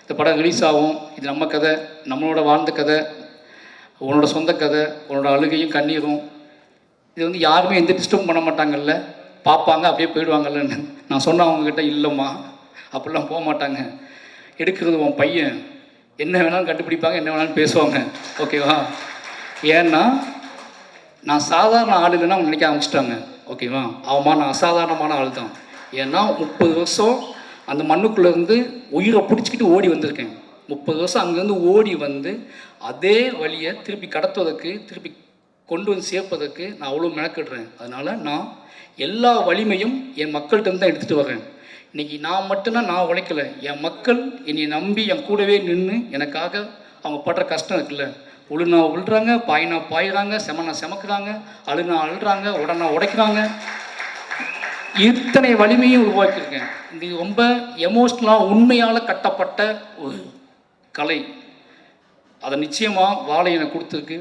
இந்த படம் ரிலீஸ் ஆகும், இது நம்ம கதை, நம்மளோட வாழ்ந்த கதை, உன்னோட சொந்த கதை, உன்னோட அழுகையும் கண்ணீரும், இது வந்து யாருமே எந்த டிஸ்டர்ப் பண்ண மாட்டாங்கல்ல, பார்ப்பாங்க அப்படியே போயிடுவாங்கல்லன்னு நான் சொன்னேன். அவங்கக்கிட்ட இல்லைம்மா அப்படிலாம் போக மாட்டாங்க, எடுக்கிறது உன் பையன், என்ன வேணாலும் கண்டுபிடிப்பாங்க, என்ன வேணாலும் பேசுவாங்க, ஓகேவா? ஏன்னா நான் சாதாரண ஆள் இல்லைன்னா அவங்க நினைக்க ஆரம்பிச்சிட்டாங்க, ஓகேவா? நான் அசாதாரணமான ஆள் தான். ஏன்னா 30 வருஷம் அந்த மண்ணுக்குள்ளேருந்து உயிரை பிடிச்சிக்கிட்டு ஓடி வந்திருக்கேன். 30 வருஷம் அங்கேருந்து ஓடி வந்து அதே வழியை திருப்பி கடத்துவதற்கு, திருப்பி கொண்டு வந்து சேர்ப்பதற்கு நான் அவ்வளோ மெனக்கிடுறேன். அதனால் நான் எல்லா வலிமையும் என் மக்கள்கிட்ட தான் எடுத்துகிட்டு வரேன். இன்றைக்கி நான் மட்டும்தான் நான் உழைக்கலை, என் மக்கள் என்னை நம்பி என் கூடவே நின்று எனக்காக அவங்க படுற கஷ்டம் இருக்குல்ல, உழுனா உழுறாங்க, பாயினா பாயிறாங்க, செமனா செமக்குறாங்க, அழுனா அழுறாங்க, உடனா உடைக்கிறாங்க, இத்தனை வலிமையும் உருவாக்கியிருக்கேன். இது ரொம்ப எமோஷ்னலாக உண்மையால் கட்டப்பட்ட ஒரு கலை. அதை நிச்சயமாக வாழை எனக்கு கொடுத்துருக்கு.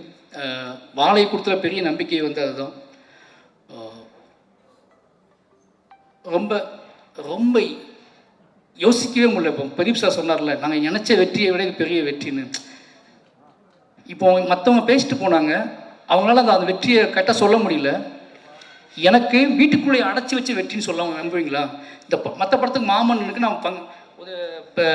வாழை கொடுத்துற பெரிய நம்பிக்கை வந்து அதுதான். ரொம்ப ரொம்ப யோசிக்கவே முடியல. இப்போ பிரதீப் சார் சொன்னார்ல, நாங்கள் நினச்ச வெற்றியை விட இது பெரிய வெற்றின்னு. இப்போ மற்றவங்க பேசிட்டு போனாங்க, அவங்களால அந்த வெற்றியை கரெக்டாக சொல்ல முடியல. எனக்கு வீட்டுக்குள்ளே அடைச்சி வச்சு வெற்றின்னு சொல்லுவாங்க, நம்புவீங்களா? இந்த மற்ற படத்துக்கு மாமன்னனுக்கு நான் ஒரு இப்போ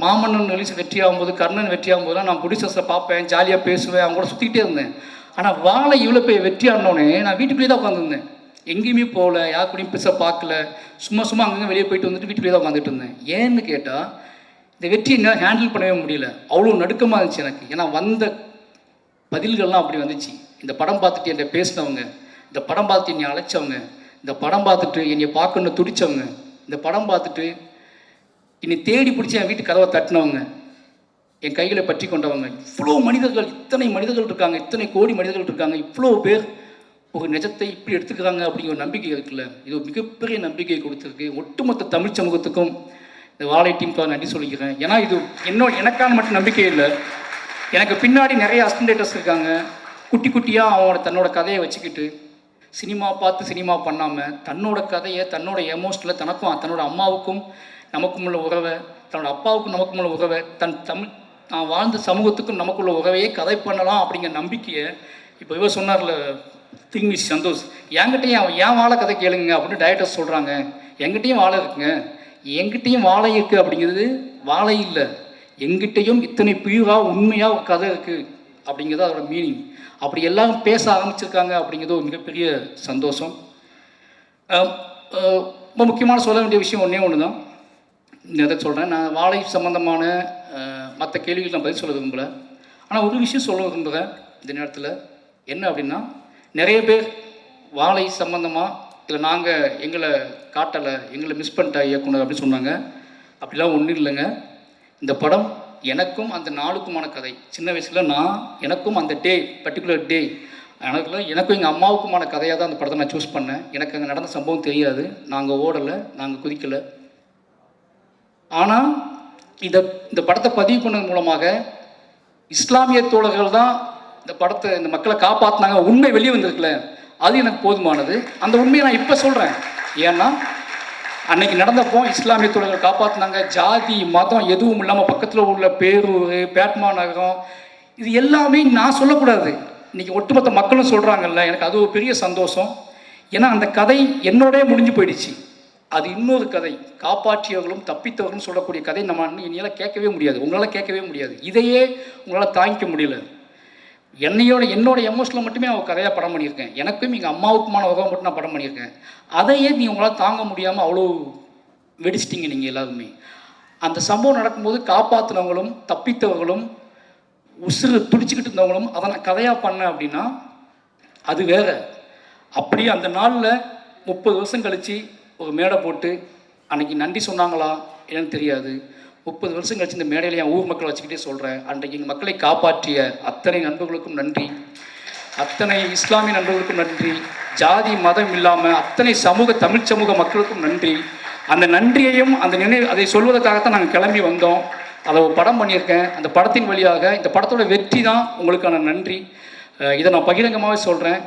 மாமன்னன் ரிலீஸ் வெற்றி ஆகும்போது, கர்ணன் வெற்றி ஆகும்போதுலாம் நான் ப்ரொடியூசர்ஸை பார்ப்பேன், ஜாலியாக பேசுவேன், அவங்க கூட சுற்றிக்கிட்டே இருந்தேன். ஆனால் வாழை இவ்வளோ போய் வெற்றி ஆனோடனே நான் வீட்டுக்குள்ளேயே தான் உட்காந்துருந்தேன். எங்கேயுமே போகல, யார் கூடயும் பெருசாக பார்க்கல, சும்மா அங்கங்கே வெளியே போயிட்டு வந்துட்டு வீட்டுக்குள்ளே தான் உட்காந்துட்டு இருந்தேன். ஏன்னு கேட்டால் இந்த வெற்றியை என்னால் ஹேண்டில் பண்ணவே முடியல. அவ்வளோ நடுக்கமாக இருந்துச்சு எனக்கு. ஏன்னா வந்த பதில்கள்லாம் அப்படி வந்துச்சு. இந்த படம் பார்த்துட்டு என்னை பேசினவங்க, இந்த படம் பார்த்துட்டு என்னை அழைச்சவங்க, இந்த படம் பார்த்துட்டு என்னை பார்க்கணுன்னு துடித்தவங்க, இந்த படம் பார்த்துட்டு என்னை தேடி பிடிச்சி என் வீட்டு கதவை தட்டினவங்க, என் கைகளை பற்றி கொண்டவங்க, இவ்வளோ மனிதர்கள், இத்தனை மனிதர்கள் இருக்காங்க, இத்தனை கோடி மனிதர்கள் இருக்காங்க, இவ்வளோ பேர் ஒரு நிஜத்தை இப்படி எடுத்துக்கிறாங்க அப்படிங்கிற ஒரு நம்பிக்கை இருக்குல்ல, இது ஒரு மிகப்பெரிய நம்பிக்கையை கொடுத்துருக்கு. ஒட்டுமொத்த தமிழ் சமூகத்துக்கும் இந்த வாழை டீமுக்காக நன்றி சொல்லிக்கிறேன். ஏன்னா இது எனக்கான மட்டும் நம்பிக்கை இல்லை, எனக்கு பின்னாடி நிறைய அசிஸ்டன்டேட்டர்ஸ் இருக்காங்க. குட்டி குட்டியாக அவனோட தன்னோட கதையை வச்சுக்கிட்டு சினிமா பார்த்து சினிமா பண்ணாமல் தன்னோட கதையை, தன்னோட எமோஷனில் தனக்கும் தன்னோட அம்மாவுக்கும் நமக்கும் உள்ள உறவை, தன்னோட அப்பாவுக்கும் நமக்கும் உள்ள உறவை, நான் வாழ்ந்த சமூகத்துக்கும் நமக்குள்ள உறவையே கதை பண்ணலாம் அப்படிங்கிற நம்பிக்கையை இப்போ இவர் சொன்னார்ல திங்மிஸ் சந்தோஷ், என்கிட்டையும் ஏன் வாழை கதை கேளுங்க அப்படின்னு டைரக்டர்ஸ் சொல்கிறாங்க. எங்கிட்டையும் வாழை இருக்குங்க, எங்கிட்டையும் வாழை இருக்குது அப்படிங்கிறது வாழை இல்லை, எங்கிட்டையும் இத்தனை பியூராக உண்மையாக ஒரு கதை இருக்குது அப்படிங்கிறது அதோட மீனிங். அப்படி எல்லாரும் பேச ஆரம்பிச்சிருக்காங்க அப்படிங்கிறது ஒரு மிகப்பெரிய சந்தோஷம். ரொம்ப முக்கியமான சொல்ல வேண்டிய விஷயம் ஒன்று தான், எதை சொல்கிறேன். நான் வாழை சம்மந்தமான மற்ற கேள்விகள் நான் பதில் சொல்ல விரும்பலை. ஆனால் ஒரு விஷயம் சொல்ல விரும்புகிறேன் இந்த நேரத்தில். என்ன அப்படின்னா, நிறைய பேர் வாழை சம்மந்தமாக இல்லை நாங்கள் எங்களை காட்டலை, எங்களை மிஸ் பண்ணிட்டா இயக்குனர் அப்படின்னு சொன்னாங்க. அப்படிலாம் ஒன்றும் இல்லைங்க. இந்த படம் எனக்கும் அந்த நாளுக்குமான கதை. சின்ன வயசில் எனக்கும் அந்த டே, பர்டிகுலர் டே, எனக்கும் எங்கள் அம்மாவுக்குமான கதையாக தான் அந்த படத்தை நான் சூஸ் பண்ணேன். எனக்கு அங்கே நடந்த சம்பவம் தெரியாது, நாங்கள் ஓடலை, நாங்கள் குதிக்கலை. ஆனால் இந்த படத்தை பதிவு பண்ணது மூலமாக இஸ்லாமிய தோழர்கள் தான் இந்த படத்தை, இந்த மக்களை காப்பாற்றினாங்க. உண்மை வெளியே வந்திருக்குல்ல, அது எனக்கு போதுமானது. அந்த உண்மையை நான் இப்போ சொல்கிறேன். ஏன்னா அன்னைக்கு நடந்தப்போ இஸ்லாமிய தோழர்கள் காப்பாற்றினாங்க. ஜாதி மதம் எதுவும் இல்லாமல் பக்கத்தில் உள்ள பேரூர், பேட்மா நகரம், இது எல்லாமே நான் சொல்லக்கூடாது, இன்றைக்கி ஒட்டுமொத்த மக்களும் சொல்கிறாங்கல்ல. எனக்கு அது ஒரு பெரிய சந்தோஷம். ஏன்னா அந்த கதை என்னோடே முடிஞ்சு போயிடுச்சு. அது இன்னொரு கதை, காப்பாற்றியவர்களும் தப்பித்தவர்களும் சொல்லக்கூடிய கதை நம்ம இனியால் கேட்கவே முடியாது, உங்களால் கேட்கவே முடியாது. இதையே உங்களால் தாங்கிக்க முடியல. என்னோட எமோஷனில் மட்டுமே நான் கதையாக படம் பண்ணியிருக்கேன். எனக்கும் எங்கள் அம்மாவுக்குமான உறவை மட்டும் நான் படம் பண்ணியிருக்கேன். அதையே நீங்கள் உங்களால் தாங்க முடியாமல் அவ்வளோ வெடிச்சிட்டிங்க நீங்கள் எல்லாருமே. அந்த சம்பவம் நடக்கும்போது காப்பாற்றினவங்களும் தப்பித்தவர்களும் உசுறு துடிச்சிக்கிட்டு இருந்தவங்களும் அதை நான் கதையாக பண்ணேன் அப்படின்னா அது வேற. அப்படியே அந்த நாளில் 30 வருஷம் கழித்து ஒரு மேடை போட்டு அன்றைக்கி நன்றி சொன்னாங்களா என்னன்னு தெரியாது. 30 வருஷம் கழிச்சு இந்த மேடையில் என் ஊர் மக்களை வச்சுக்கிட்டே சொல்கிறேன், அன்றைக்கு எங்கள் மக்களை காப்பாற்றிய அத்தனை நண்பர்களுக்கும் நன்றி, அத்தனை இஸ்லாமிய நண்பர்களுக்கும் நன்றி, ஜாதி மதம் இல்லாமல் அத்தனை தமிழ் சமூக மக்களுக்கும் நன்றி. அந்த நன்றியையும் அதை சொல்வதற்காகத்தான் நாங்கள் கிளம்பி வந்தோம். அதை ஒரு படம் பண்ணியிருக்கேன். அந்த படத்தின் வழியாக இந்த படத்தோட வெற்றி தான் உங்களுக்கான நன்றி. இதை நான் பகிரங்கமாகவே சொல்கிறேன்.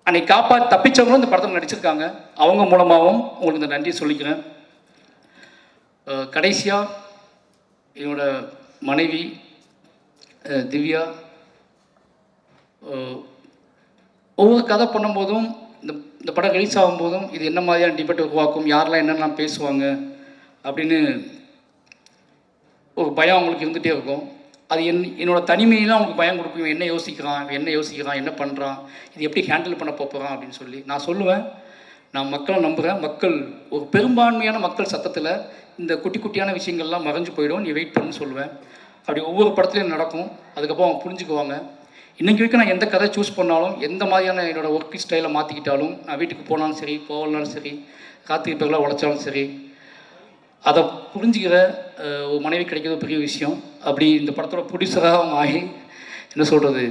அன்னைக்கு தப்பிச்சவங்களும் இந்த படத்தில் நடிச்சிருக்காங்க, அவங்க மூலமாகவும் உங்களுக்கு இந்த நன்றி சொல்லிக்கிறேன். கடைசியாக என்னோட மனைவி திவ்யா, ஒவ்வொரு கதை பண்ணும்போதும் இந்த படம் ரிலீஸ் ஆகும்போதும் இது என்ன மாதிரியான டிபேட் உருவாக்கும், யாரெல்லாம் என்னெல்லாம் பேசுவாங்க அப்படின்னு ஒரு பயம் அவங்களுக்கு இருந்துகிட்டே இருக்கும். அது என்னோட தனிமையெல்லாம் அவங்களுக்கு பயம் கொடுக்கும். என்ன யோசிக்கிறான், என்ன பண்ணுறான், இது எப்படி ஹேண்டில் பண்ண போகிறான் அப்படின்னு சொல்லி நான் சொல்லுவேன். நான் மக்களை நம்புகிறேன். மக்கள் ஒரு பெரும்பான்மையான மக்கள் சத்தத்தில் இந்த குட்டி குட்டியான விஷயங்கள்லாம் மறைஞ்சு போயிடும், நீ வெயிட் பண்ணுன்னு சொல்லுவேன். அப்படி ஒவ்வொரு படத்துலையும் நடக்கும். அதுக்கப்புறம் அவங்க புரிஞ்சுக்குவாங்க. இன்றைக்கி வரைக்கும் நான் எந்த கதை சூஸ் பண்ணாலும், எந்த மாதிரியான என்னோடய ஒர்க் ஸ்டைலை மாற்றிக்கிட்டாலும், நான் வீட்டுக்கு போனாலும் சரி, போகலனாலும் சரி, காத்திருப்பெல்லாம் உழைச்சாலும் சரி, அதை புரிஞ்சுக்கிற ஒரு மனைவி கிடைக்கிறது பெரிய விஷயம். அப்படி இந்த படத்தோட ப்ரொடியூசராக அவங்க ஆகி என்ன சொல்கிறது,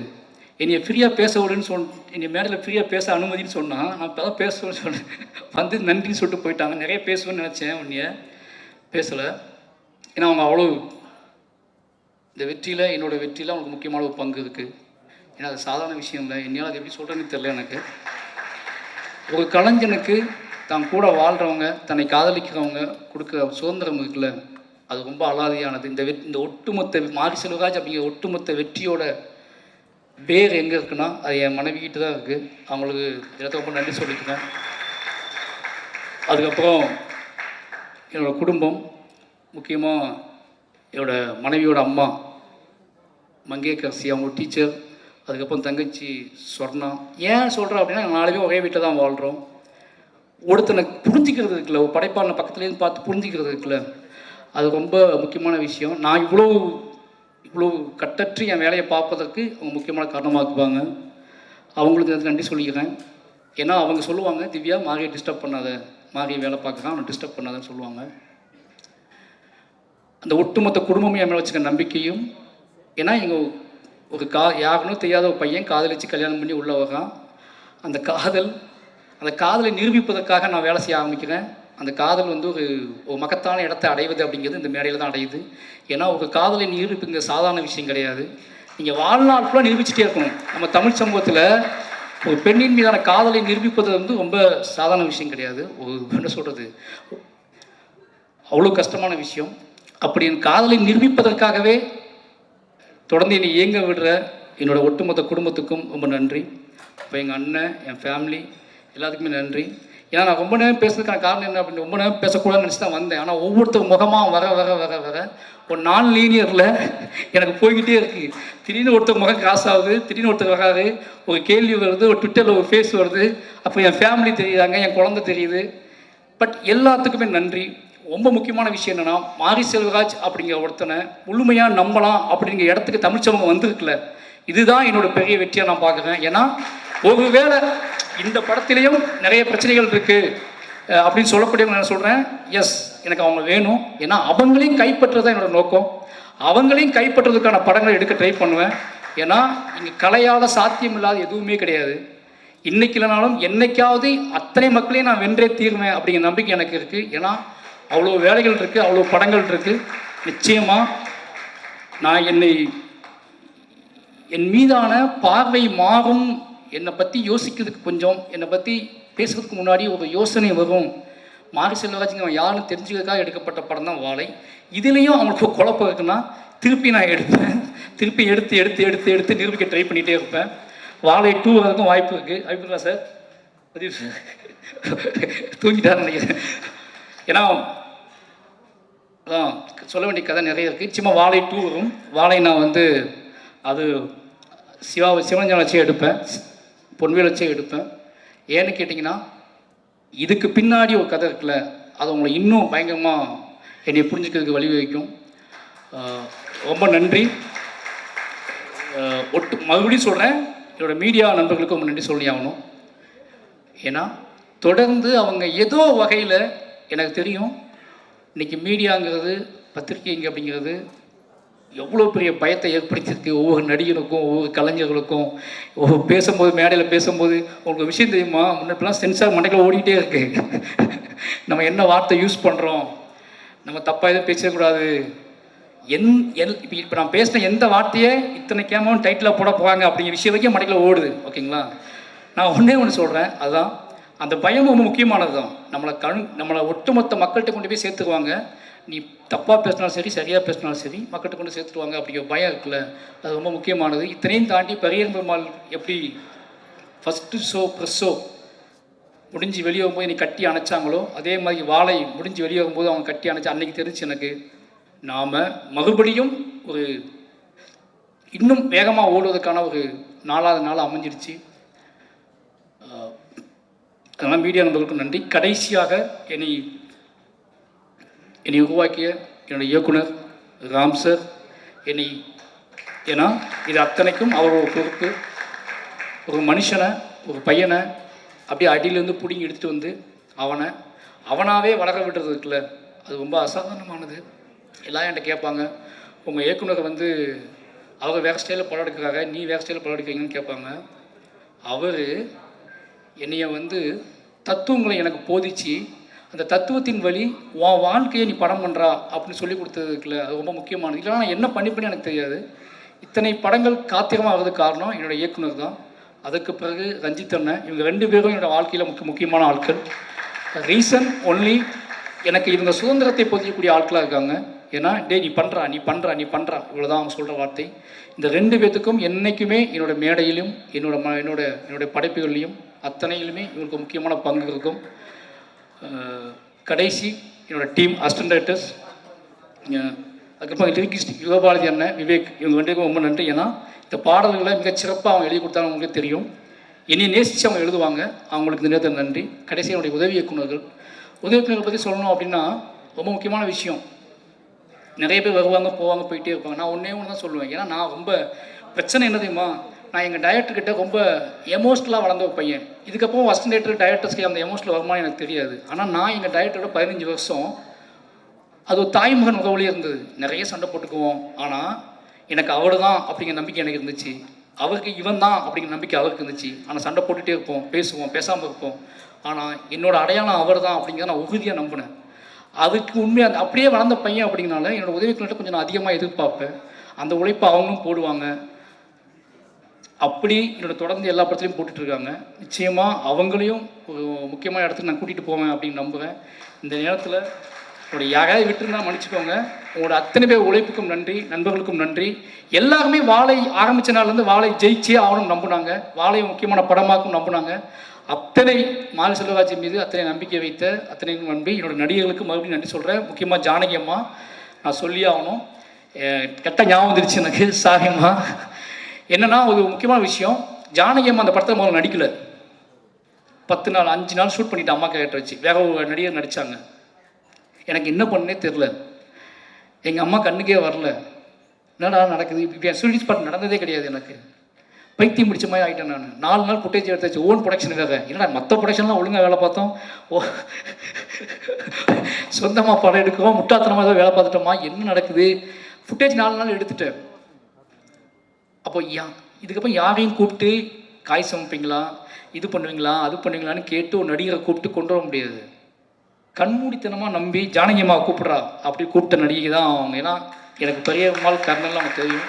என்னை ஃப்ரீயாக பேச விடுன்னு என்னை மேடையில் ஃப்ரீயாக பேச அனுமதின்னு சொன்னால், நான் இப்போ தான் பேசுவேன்னு சொன்னேன். வந்து நன்றின்னு சொல்லிட்டு போயிட்டாங்க. நிறைய பேசுவேன்னு நினச்சேன், உன்னைய பேசலை. ஏன்னா அவங்க அவ்வளோ இந்த வெற்றியில், என்னோடய வெற்றியில் அவங்களுக்கு முக்கியமான ஒரு பங்கு இருக்குது. ஏன்னா அது சாதாரண விஷயம் இல்லை. என்னால் அது எப்படி சொல்கிறேன்னு தெரியல எனக்கு. ஒரு கலைஞனுக்கு தான் கூட வாழ்கிறவங்க, தன்னை காதலிக்கிறவங்க கொடுக்குற சுதந்திரம் இருக்குல்ல, அது ரொம்ப அலாதியானது. இந்த ஒட்டுமொத்த மாரி செல்வராஜ் அப்படிங்கிற ஒட்டுமொத்த வெற்றியோட வேர் எங்கே இருக்குன்னா, அது என் மனைவிக்கிட்ட தான் இருக்குது. அவங்களுக்கு எல்லாத்தையும் ரொம்ப நன்றி சொல்லிக்கிறேன். அதுக்கப்புறம் என்னோடய குடும்பம், முக்கியமாக என்னோடய மனைவியோட அம்மா மங்கேக்கரசி, அவங்க டீச்சர். அதுக்கப்புறம் தங்கச்சி சொர்ணா. ஏன் சொல்கிறேன் அப்படின்னா, நாலுமே ஒரே வீட்டில் தான் வாழ்கிறோம். ஒருத்தனை புரிஞ்சிக்கிறது இருக்குல்ல, ஒரு படைப்பாளனை பக்கத்துலேருந்து பார்த்து புரிஞ்சிக்கிறது இருக்குல்ல, அது ரொம்ப முக்கியமான விஷயம். நான் இவ்வளோ கட்டற்று என் வேலையை பார்ப்பதற்கு அவங்க முக்கியமான காரணமாக்குவாங்க. அவங்களுக்கு நன்றி சொல்லிக்கிறேன். ஏன்னா அவங்க சொல்லுவாங்க, திவ்யா மாரியை டிஸ்டர்ப் பண்ணாத, மாரியை வேலை பார்க்குறான், அவனை டிஸ்டர்ப் பண்ணாதன்னு சொல்லுவாங்க. அந்த ஒட்டுமொத்த குடும்பமே என் மேலே வச்சுக்க நம்பிக்கையும். ஏன்னா எங்கள் ஒரு யாருன்னு தெரியாத ஒரு பையன் காதலிச்சு கல்யாணம் பண்ணி உள்ளே வரான். அந்த காதலை நிரூபிப்பதற்காக நான் வேலை செய்ய ஆரம்பிக்கிறேன். அந்த காதல் வந்து ஒரு மகத்தான இடத்தை அடைவது அப்படிங்கிறது இந்த மேடையில் தான் அடையுது. ஏன்னா ஒரு காதலை நிரூபிப்புங்க சாதாரண விஷயம் கிடையாது. நீங்கள் வாழ்நாள் ஃபுல்லாக நிரூபிச்சுட்டே இருக்கணும். நம்ம தமிழ் சமூகத்தில் ஒரு பெண்ணின் மீதான காதலை நிரூபிப்பது வந்து ரொம்ப சாதாரண விஷயம் கிடையாது. என்ன சொல்கிறது, அவ்வளோ கஷ்டமான விஷயம். அப்படி என் காதலை நிரூபிப்பதற்காகவே தொடர்ந்து என்னை இயங்க விடுற என்னோடய ஒட்டுமொத்த குடும்பத்துக்கும் ரொம்ப நன்றி. இப்போ எங்கள் அண்ணன், என் ஃபேமிலி எல்லாத்துக்குமே நன்றி. ஏன்னா நான் ரொம்ப நேரம் பேசுறதுக்கான காரணம் என்ன அப்படின்னு, ரொம்ப நேரம் பேசக்கூடாதுன்னு நினச்சி தான் வந்தேன். ஆனால் ஒவ்வொருத்தர் முகமாக வர ஒரு நான் லீனியரில் எனக்கு போய்கிட்டே இருக்குது. திடீர்னு ஒருத்தர் முகம் கிராஸ் ஆகுது, திடீர்னு ஒருத்தர் வராது, ஒரு கேள்வி வருது, ஒரு ட்விட்டரில் ஒரு ஃபேஸ் வருது, அப்போ என் ஃபேமிலி தெரியுறாங்க, என் குழந்தை தெரியுது. பட் எல்லாத்துக்குமே நன்றி. ரொம்ப முக்கியமான விஷயம் என்னென்னா, மாரி செல்வராஜ் அப்படிங்கிற ஒருத்தனை முழுமையாக நம்பலாம் அப்படிங்கிற இடத்துக்கு தமிழ் சமூகம் வந்திருக்குல்ல, இதுதான் என்னோட பெரிய வெற்றியாக நான் பார்க்குறேன். ஏன்னா ஒருவேளை இந்த படத்திலையும் நிறைய பிரச்சனைகள் இருக்குது அப்படின்னு சொல்லக்கூடியவங்க நான் சொல்கிறேன், எஸ் எனக்கு அவங்க வேணும். ஏன்னா அவங்களையும் கைப்பற்றுறது தான் என்னோடய நோக்கம். அவங்களையும் கைப்பற்றுறதுக்கான படங்களை எடுக்க ட்ரை பண்ணுவேன். ஏன்னா இங்கே கலையால் சாத்தியம் இல்லாத எதுவுமே கிடையாது. இன்னைக்கு இல்லைனாலும் என்னைக்காவது அத்தனை மக்களையும் நான் வென்றே தீர்வேன் அப்படிங்கிற நம்பிக்கை எனக்கு இருக்குது. ஏன்னா அவ்வளோ வேலைகள் இருக்குது, அவ்வளோ படங்கள் இருக்குது. நிச்சயமாக நான் என் மீதான பார்வை மாறும். என்னை பற்றி யோசிக்கிறதுக்கு கொஞ்சம், என்னை பற்றி பேசுகிறதுக்கு முன்னாடி ஒரு யோசனை வரும். மாரி செல்வராஜ் அவன் யாருன்னு தெரிஞ்சுக்கிறதுக்காக எடுக்கப்பட்ட படம் தான் வாழை. இதுலேயும் அவங்களுக்கு குழப்பம் இருக்குன்னா திருப்பி நான் எடுப்பேன். திருப்பி எடுத்து நிரூபிக்க ட்ரை பண்ணிகிட்டே இருப்பேன். வாழை 2 வரதுக்கும் வாய்ப்பு இருக்குது. வாய்ப்புங்களா சார்? பதிவு சார் தூங்கிட்டாருன்னு நினைக்கிறேன். ஏன்னா அதான் சொல்ல வேண்டிய கதை நிறைய இருக்குது. சும்மா வாழை 2 வரும். வாழை நான் வந்து அது சிவனஞ்சன் வச்சே எடுப்பேன், பொன்வேல் வச்சே எடுப்பேன். ஏன்னு கேட்டிங்கன்னா, இதுக்கு பின்னாடி ஒரு கதை இருக்குல்ல, அது உங்களை இன்னும் பயங்கரமாக என்னை புரிஞ்சுக்கிறதுக்கு வழிவகுக்கும். ரொம்ப நன்றி. மறுபடியும் சொல்கிறேன், என்னோடய மீடியா நண்பர்களுக்கு ரொம்ப நன்றி சொல்லி ஆகணும். ஏன்னா தொடர்ந்து அவங்க ஏதோ வகையில், எனக்கு தெரியும் இன்றைக்கி மீடியாங்கிறது, பத்திரிகைங்க அப்படிங்கிறது எவ்வளோ பெரிய பயத்தை ஏற்படுத்தியிருக்கு ஒவ்வொரு நடிகருக்கும், ஒவ்வொரு கலைஞர்களுக்கும். பேசும்போது, மேடையில் பேசும்போது உங்களுக்கு விஷயம் தெரியுமா, முன்னாடிலாம் சென்சார் மண்டையில் ஓடிக்கிட்டே இருக்குது. நம்ம என்ன வார்த்தை யூஸ் பண்ணுறோம், நம்ம தப்பாக எதுவும் பேசக்கூடாது. இப்போ நான் பேசின எந்த வார்த்தையை இத்தனை கேமராவும் டைட்டிலாக போட போகிறாங்க அப்படிங்கிற விஷயம் வரைக்கும் மண்டையில் ஓடுது. ஓகேங்களா? நான் ஒன்று சொல்கிறேன், அதுதான் அந்த பயம் ரொம்ப முக்கியமானது தான். நம்மளை ஒட்டுமொத்த மக்கள்கிட்ட கொண்டு போய் சேர்த்துக்குவாங்க. நீ தப்பாக பேசினாலும் சரி, சரியாக பேசினாலும் சரி, மக்கள்கிட்ட கொண்டு சேர்த்துருவாங்க அப்படிங்கிற பயம் இருக்குல்ல, அது ரொம்ப முக்கியமானது. இத்தனையும் தாண்டி பரியன் பெருமாள் எப்படி ஃபஸ்ட்டு ப்ரெஸ் ஷோ முடிஞ்சு வெளியே வரும்போது என்னை கட்டி அணைச்சாங்களோ, அதே மாதிரி வாழை முடிஞ்சு வெளியே வரும்போது அவங்க கட்டி அணைச்சா அன்றைக்கி தெரிஞ்சு எனக்கு நாம் மறுபடியும் ஒரு இன்னும் வேகமாக ஓடுவதற்கான ஒரு 4வது நாள் அமைஞ்சிருச்சு. அதனால் மீடியா நண்பர்களுக்கும் நன்றி. கடைசியாக என்னை உருவாக்கிய என்னுடைய இயக்குனர் ராம் சார், என்னை ஏன்னா இது அத்தனைக்கும் அவர் ஒரு பொறுப்பு. ஒரு மனுஷனை, ஒரு பையனை அப்படியே அடியிலேருந்து பிடிங்கி எடுத்துகிட்டு வந்து அவனாவே வளர விடுறது இருக்குல்ல, அது ரொம்ப அசாதாரணமானது. எல்லாம் என்கிட்ட கேட்பாங்க, உங்கள் இயக்குனர் வந்து அவர் வேறு ஸ்டைலில் படம் எடுக்கிறாங்க, நீ வேறு ஸ்டைலில் படம் எடுக்கிறீங்கன்னு கேட்பாங்க. அவர் என்னைய வந்து தத்துவங்களை எனக்கு போதிச்சு அந்த தத்துவத்தின் வழி உன் வாழ்க்கையை நீ படம் பண்ணுறா அப்படின்னு சொல்லி கொடுத்ததுக்குல அது ரொம்ப முக்கியமானது. இல்லைனா நான் என்ன பண்ணிப்பேன்னு எனக்கு தெரியாது. இத்தனை படங்கள் காத்திரமாக ஆகிறதுக்கு காரணம் என்னோடய இயக்குனர் தான். அதுக்கு பிறகு ரஞ்சித் அண்ணன், இவங்க 2 பேரும் என்னோடய வாழ்க்கையில் முக்கியமான ஆட்கள். ரீசன் ஒன்லி எனக்கு இவங்க சுதந்திரத்தை பொதியக்கூடிய ஆட்களாக இருக்காங்க. ஏன்னா டே நீ பண்ணுறா இவ்வளோதான் அவங்க சொல்கிற வார்த்தை. இந்த 2 பேர்த்துக்கும் என்றைக்குமே என்னோடய மேடையிலும் என்னோட படைப்புகள்லையும் அத்தனையிலுமே இவங்களுக்கு முக்கியமான பங்கு இருக்கும். கடைசி என்னோடய டீம் அசிஸ்டன்ட் டைரக்டர்ஸ், அதுக்கப்புறம் லிரிக்கிஸ்ட் யுகபாரதி அண்ணன், விவேக், இவங்க 2 பேருக்கும் ரொம்ப நன்றி. ஏன்னா இந்த பாடல்களை மிகச்சிறப்பாக அவங்க எழுதி கொடுத்தாங்க, அவங்களுக்கு தெரியும். என்னை நேசித்து அவங்க எழுதுவாங்க, அவங்களுக்கு இந்த நேரத்தில் நன்றி. கடைசி என்னுடைய உதவி இயக்குநர்கள் பற்றி சொல்லணும் அப்படின்னா ரொம்ப முக்கியமான விஷயம். நிறைய பேர் வருவாங்க போவாங்க போயிட்டே இருப்பாங்க. நான் ஒன்றே தான் சொல்லுவேன். ஏன்னா நான் ரொம்ப பிரச்சனை என்ன தெரியுமா, நான் எங்கள் டைரக்டர்கிட்ட ரொம்ப எமோஷ்னலாக வளர்ந்த ஒரு பையன். இதுக்கப்புறம் அசிஸ்டன்ட் டைரக்டர்ஸ்க்கு அந்த எமோஷனல் வருமானம் எனக்கு தெரியாது. ஆனால் நான் எங்கள் டைரக்டரோட 15 வருஷம் அது ஒரு தாய்மகன் உறவுலேயே இருந்தது. நிறைய சண்டை போட்டுக்குவோம். ஆனால் எனக்கு அவர் தான் அப்படிங்கிற நம்பிக்கை எனக்கு இருந்துச்சு, அவருக்கு இவன் தான் அப்படிங்கிற நம்பிக்கை அவருக்கு இருந்துச்சு. ஆனால் சண்டை போட்டுகிட்டே இருப்போம், பேசுவோம், பேசாமல் இருப்போம். ஆனால் என்னோடய அடையாளம் அவர் தான் அப்படிங்கிறத நான் உறுதியாக நம்பினேன். அதுக்கு உண்மையாக அப்படியே வளர்ந்த பையன் அப்படிங்கிறனால என்னோடய உதவிக்கிட்ட கொஞ்சம் நான் அதிகமாக எதிர்பார்ப்பேன். அந்த உழைப்பை அவங்களும் போடுவாங்க. அப்படி என்னோடய தொடர்ந்து எல்லா படத்துலையும் போட்டுட்ருக்காங்க. நிச்சயமாக அவங்களையும் ஒரு முக்கியமான இடத்துக்கு நான் கூட்டிகிட்டு போவேன் அப்படின்னு நம்புகிறேன். இந்த நேரத்தில் உங்களுடைய யாராவது விட்டுருந்தா மன்னிச்சுக்கோங்க. உங்களோட அத்தனை பேர் உழைப்புக்கும் நன்றி, நண்பர்களுக்கும் நன்றி. எல்லாருமே வாழை ஆரம்பித்த நாள்லேருந்து வாழை ஜெயிச்சே ஆகணும்னு நம்பினாங்க, வாழை முக்கியமான படமாக்கும் நம்பினாங்க. அத்தனை மாரி செல்வராஜ் மீது அத்தனை நம்பிக்கை வைத்த அத்தனைக்கும் நன்றி. என்னோடய நடிகர்களுக்கு மறுபடியும் நன்றி சொல்கிறேன். முக்கியமாக ஜானகி அம்மா நான் சொல்லி ஆகணும். கரெக்டாக ஞாபகம் வந்துருச்சு எனக்கு. சாரிம்மா. என்னென்னா ஒரு முக்கியமான விஷயம், ஜானகி அம்மா அந்த படத்தை முதல்ல நடிக்கலை. 10 நாள் 5 நாள் ஷூட் பண்ணிவிட்டு அம்மா கேரக்டர் வச்சு வேற ஒரு நடிகர் நடித்தாங்க. எனக்கு என்ன பண்ணே தெரில. எங்கள் அம்மா கண்ணுக்கே வரல. என்னடா நடக்குது இப்போ? ஷூட்டிங் ஸ்பாட் நடந்ததே கிடையாது. எனக்கு பைத்தியம் முடிச்ச மாதிரி ஆகிட்டேன். நான் 4 நாள் ஃபுட்டேஜ் எடுத்தாச்சு ஓன் ப்ரொடக்ஷனுக்காக. என்னடா மற்ற ப்ரொடக்ஷன்லாம் ஒழுங்காக வேலை பார்த்தோம், சொந்தமாக படம் எடுக்கிறோம், முட்டாத்தனமாக தான் வேலை பார்த்துட்டோமா, என்ன நடக்குது? ஃபுட்டேஜ் 4 நாள் எடுத்துட்டேன். அப்போ இதுக்கப்புறம் யாரையும் கூப்பிட்டு காய் சமைப்பீங்களா, இது பண்ணுவீங்களா, அது பண்ணுவீங்களான்னு கேட்டு ஒரு நடிகரை கூப்பிட்டு கொண்டு வர முடியாது. கண்மூடித்தனமாக நம்பி ஜானகி அம்மா கூப்பிட்றா அப்படி கூப்பிட்ட நடிகை தான் அவங்க. ஏன்னா எனக்கு பெரிய மால் கர்னல்லாம் அவங்க தெரியும்.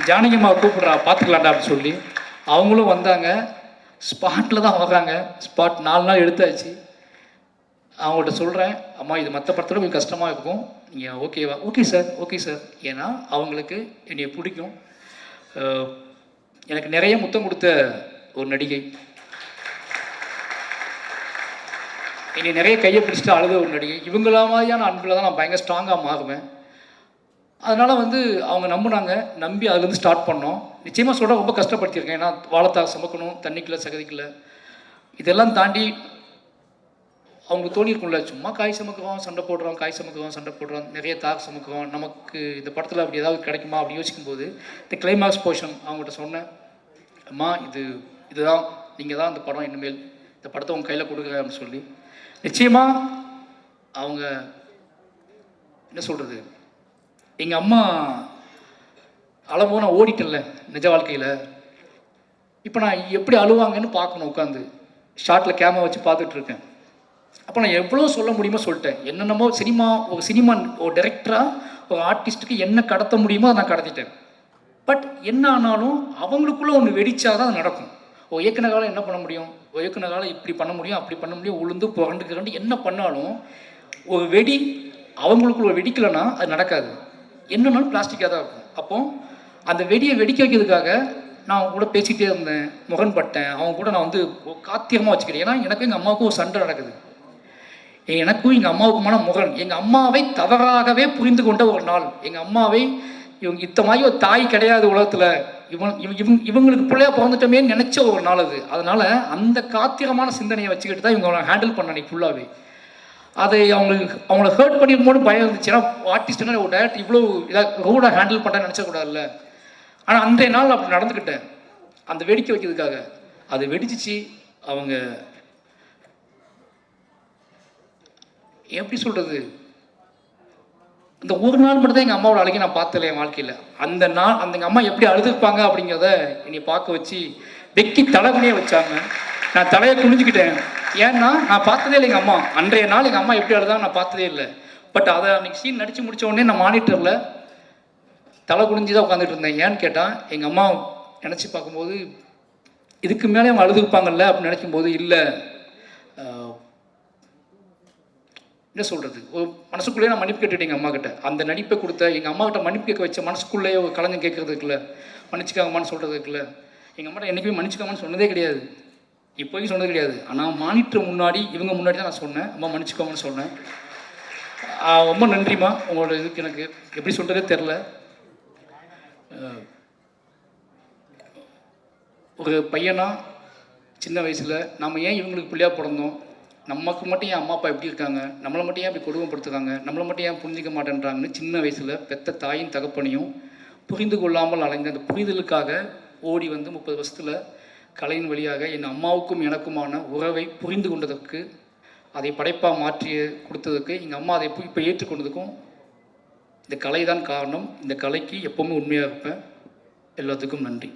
ஜானகி அம்மா கூப்பிட்றா பார்த்துக்கலாண்டா அப்படின்னு சொல்லி அவங்களும் வந்தாங்க. ஸ்பாட்டில் தான் வர்றாங்க. ஸ்பாட் 4 நாள் எடுத்தாச்சு. அவங்கள்ட்ட சொல்கிறேன், அம்மா இது மற்ற படத்தோட கொஞ்சம் கஷ்டமாக இருக்கும், நீங்கள் ஓகேவா? Okay sir. ஏன்னா அவங்களுக்கு என்னை பிடிக்கும். எனக்கு நிறைய முத்தம் கொடுத்த ஒரு நடிகை, என்னை நிறைய கையை பிடிச்சிட்டு அழுத ஒரு நடிகை. இவங்கள மாதிரியான அன்பில் தான் நான் பயங்கர ஸ்ட்ராங்காக மாறுவேன். அதனால் அவங்க நம்பினாங்க. நம்பி அதுலேருந்து ஸ்டார்ட் பண்ணோம். நிச்சயமாக சொல்ல ரொம்ப கஷ்டப்படுத்தியிருக்கேன். ஏன்னா வாழைத்தார் சமைக்கணும், தண்ணிக்குள்ளே சகதிக்குள்ள, இதெல்லாம் தாண்டி அவங்களுக்கு தோணியிருக்கும்ல, சும்மா காய் சமைக்கிறோம் சண்டை போடுறோம், நிறைய தார் சமைக்கிறோம், நமக்கு இந்த படத்தில் அப்படி ஏதாவது கிடைக்குமா அப்படி யோசிக்கும்போது இந்த கிளைமாக்ஸ் போர்ஷன் அவங்கள்ட்ட சொன்னேன், அம்மா இதுதான் நீங்கள் தான் இந்த படம், இனிமேல் இந்த படத்தை உங்கள் கையில் கொடுக்குறேன் அப்படின்னு சொல்லி. நிச்சயமாக அவங்க என்ன சொல்கிறது, எங்கள் அம்மா அழும்போது நான் ஓடிட்டேன்ல நிஜ வாழ்க்கையில். இப்போ நான் எப்படி அழுவாங்கன்னு பார்க்கணும், உட்காந்து ஷார்ட்டில் கேமரா வச்சு பார்த்துட்ருக்கேன். அப்போ நான் எவ்வளோ சொல்ல முடியுமோ சொல்லிட்டேன். என்னென்னமோ சினிமா ஒரு டைரக்டராக ஒரு ஆர்டிஸ்ட்டுக்கு என்ன கடத்த முடியுமோ அதை நான் கடத்திட்டேன். பட் என்ன ஆனாலும் அவங்களுக்குள்ளே ஒன்று வெடிச்சாதான் அது நடக்கும். இயக்குனரால் என்ன பண்ண முடியும், இயக்குனரால் இப்படி பண்ண முடியும், அப்படி பண்ண முடியும், உளுந்து புரண்டு என்ன பண்ணாலும் ஒரு வெடி அவங்களுக்குள்ள வெடிக்கலைன்னா அது நடக்காது. என்னன்னாலும் பிளாஸ்டிக்காக தான் இருக்கும். அப்போ அந்த வெடியை வெடிக்க வைக்கிறதுக்காக நான் அவங்க கூட பேசிக்கிட்டே இருந்தேன், முகன்பட்டேன். அவங்க கூட நான் காத்திரமாக வச்சுக்கிறேன். ஏன்னா எனக்கும் எங்கள் அம்மாவுக்கும் ஒரு சண்டை நடக்குது. எனக்கும் எங்கள் அம்மாவுக்குமான முரண். எங்கள் அம்மாவை தவறாகவே புரிந்து கொண்ட ஒரு நாள். எங்கள் அம்மாவை இத்த மாதிரி ஒரு தாய் கிடையாது உலகத்தில், இவங்களுக்கு பிள்ளையா பிறந்துட்டோமே நினச்ச ஒரு நாள் அது. அதனால் அந்த காத்திரமான சிந்தனையை வச்சுக்கிட்டு தான் இவங்க ஹேண்டில் பண்ண அன்றைக்கி ஃபுல்லாகவே. அதை அவங்கள ஹர்ட் பண்ணிருக்கும்போது பயம் இருந்துச்சு. ஏன்னா ஆர்டிஸ்ட்னா ஒரு டைரக்டர் இவ்வளோ இதாக ரூடாக ஹேண்டில் பண்ணுறேன்னு நினச்சக்கூடாதுல்ல. ஆனால் அன்றைய நாள் அப்படி நடந்துக்கிட்டேன். அந்த வேடிக்கை வைக்கிறதுக்காக அது வெடிச்சிச்சு. அவங்க எப்படி சொல்கிறது, இந்த ஒரு நாள் மட்டும் தான் எங்கள் அம்மாவோட அழகை நான் பார்த்தல என் வாழ்க்கையில். அந்த நாள் அந்த எங்கள் அம்மா எப்படி அழுதுருப்பாங்க அப்படிங்கிறத என்னை பார்க்க வச்சு வெக்கி தலைகுனியே வச்சாங்க. நான் தலையை குனிஞ்சுக்கிட்டேன். ஏன்னா நான் பார்த்ததே இல்லை எங்கள் அம்மா. அன்றைய நாள் எங்கள் அம்மா எப்படி அழுதாங்க நான் பார்த்ததே இல்லை. பட் அதை அன்றைக்கி சீன் நடித்து முடித்த உடனே நான் மானிட்டரில் தலை குனிஞ்சு தான் உட்காந்துட்டு இருந்தேன். ஏன்னு கேட்டால் எங்கள் அம்மா நினச்சி பார்க்கும்போது இதுக்கு மேலே அவங்க அழுதுருப்பாங்கல்ல அப்படின்னு நினைக்கும்போது இல்லை, என்ன சொல்கிறது, ஒரு மனசுக்குள்ளேயே நான் மன்னிப்பு கேட்டுட்டேன் எங்கள் அம்மா கிட்ட. அந்த நடிப்பை கொடுத்த எங்கள் அம்மா கிட்ட மன்னிப்பு கேட்க வச்ச மனசுக்குள்ளேயே ஒரு கலைஞன் கேட்கறதுக்குல மன்னிச்சுக்காங்கம்மான்னு சொல்கிறதுக்குல எங்கள் அம்மாட்ட என்றைக்குமே மன்னிச்சுக்காமன்னு சொன்னதே கிடையாது, இப்போதைக்கும் சொன்னது கிடையாது. ஆனால் மானிட்டர் முன்னாடி இவங்க முன்னாடி தான் நான் சொன்னேன், அம்மா மன்னிச்சுக்கோங்கன்னு சொன்னேன். ரொம்ப நன்றிம்மா. உங்களோட இதுக்கு எனக்கு எப்படி சொல்கிறதே தெரில. ஒரு பையனா சின்ன வயசில் நம்ம ஏன் இவங்களுக்கு பிள்ளையாக பிறந்தோம், நமக்கு மட்டும் ஏன் அம்மா அப்பா எப்படி இருக்காங்க, நம்மளை மட்டும் ஏன் இப்படி கொடுமைப்படுத்துறாங்க, நம்மளை மட்டும் ஏன் புரிஞ்சிக்க மாட்டேன்றாங்கன்னு சின்ன வயசில் பெத்த தாயின் தகப்பனையும் புரிந்து கொள்ளாமல் அலைந்த அந்த புரிதலுக்காக ஓடி வந்து 30 வருஷத்தில் கலையின் வழியாக என் அம்மாவுக்கும் எனக்குமான உறவை புரிந்து கொண்டதற்கு, அதை படைப்பாக மாற்றி கொடுத்ததுக்கு, எங்கள் அம்மா அதை இப்போ ஏற்றுக்கொண்டதுக்கும் இந்த கலை தான் காரணம். இந்த கலைக்கு எப்போவுமே உண்மையாக இருப்பேன். எல்லாத்துக்கும் நன்றி.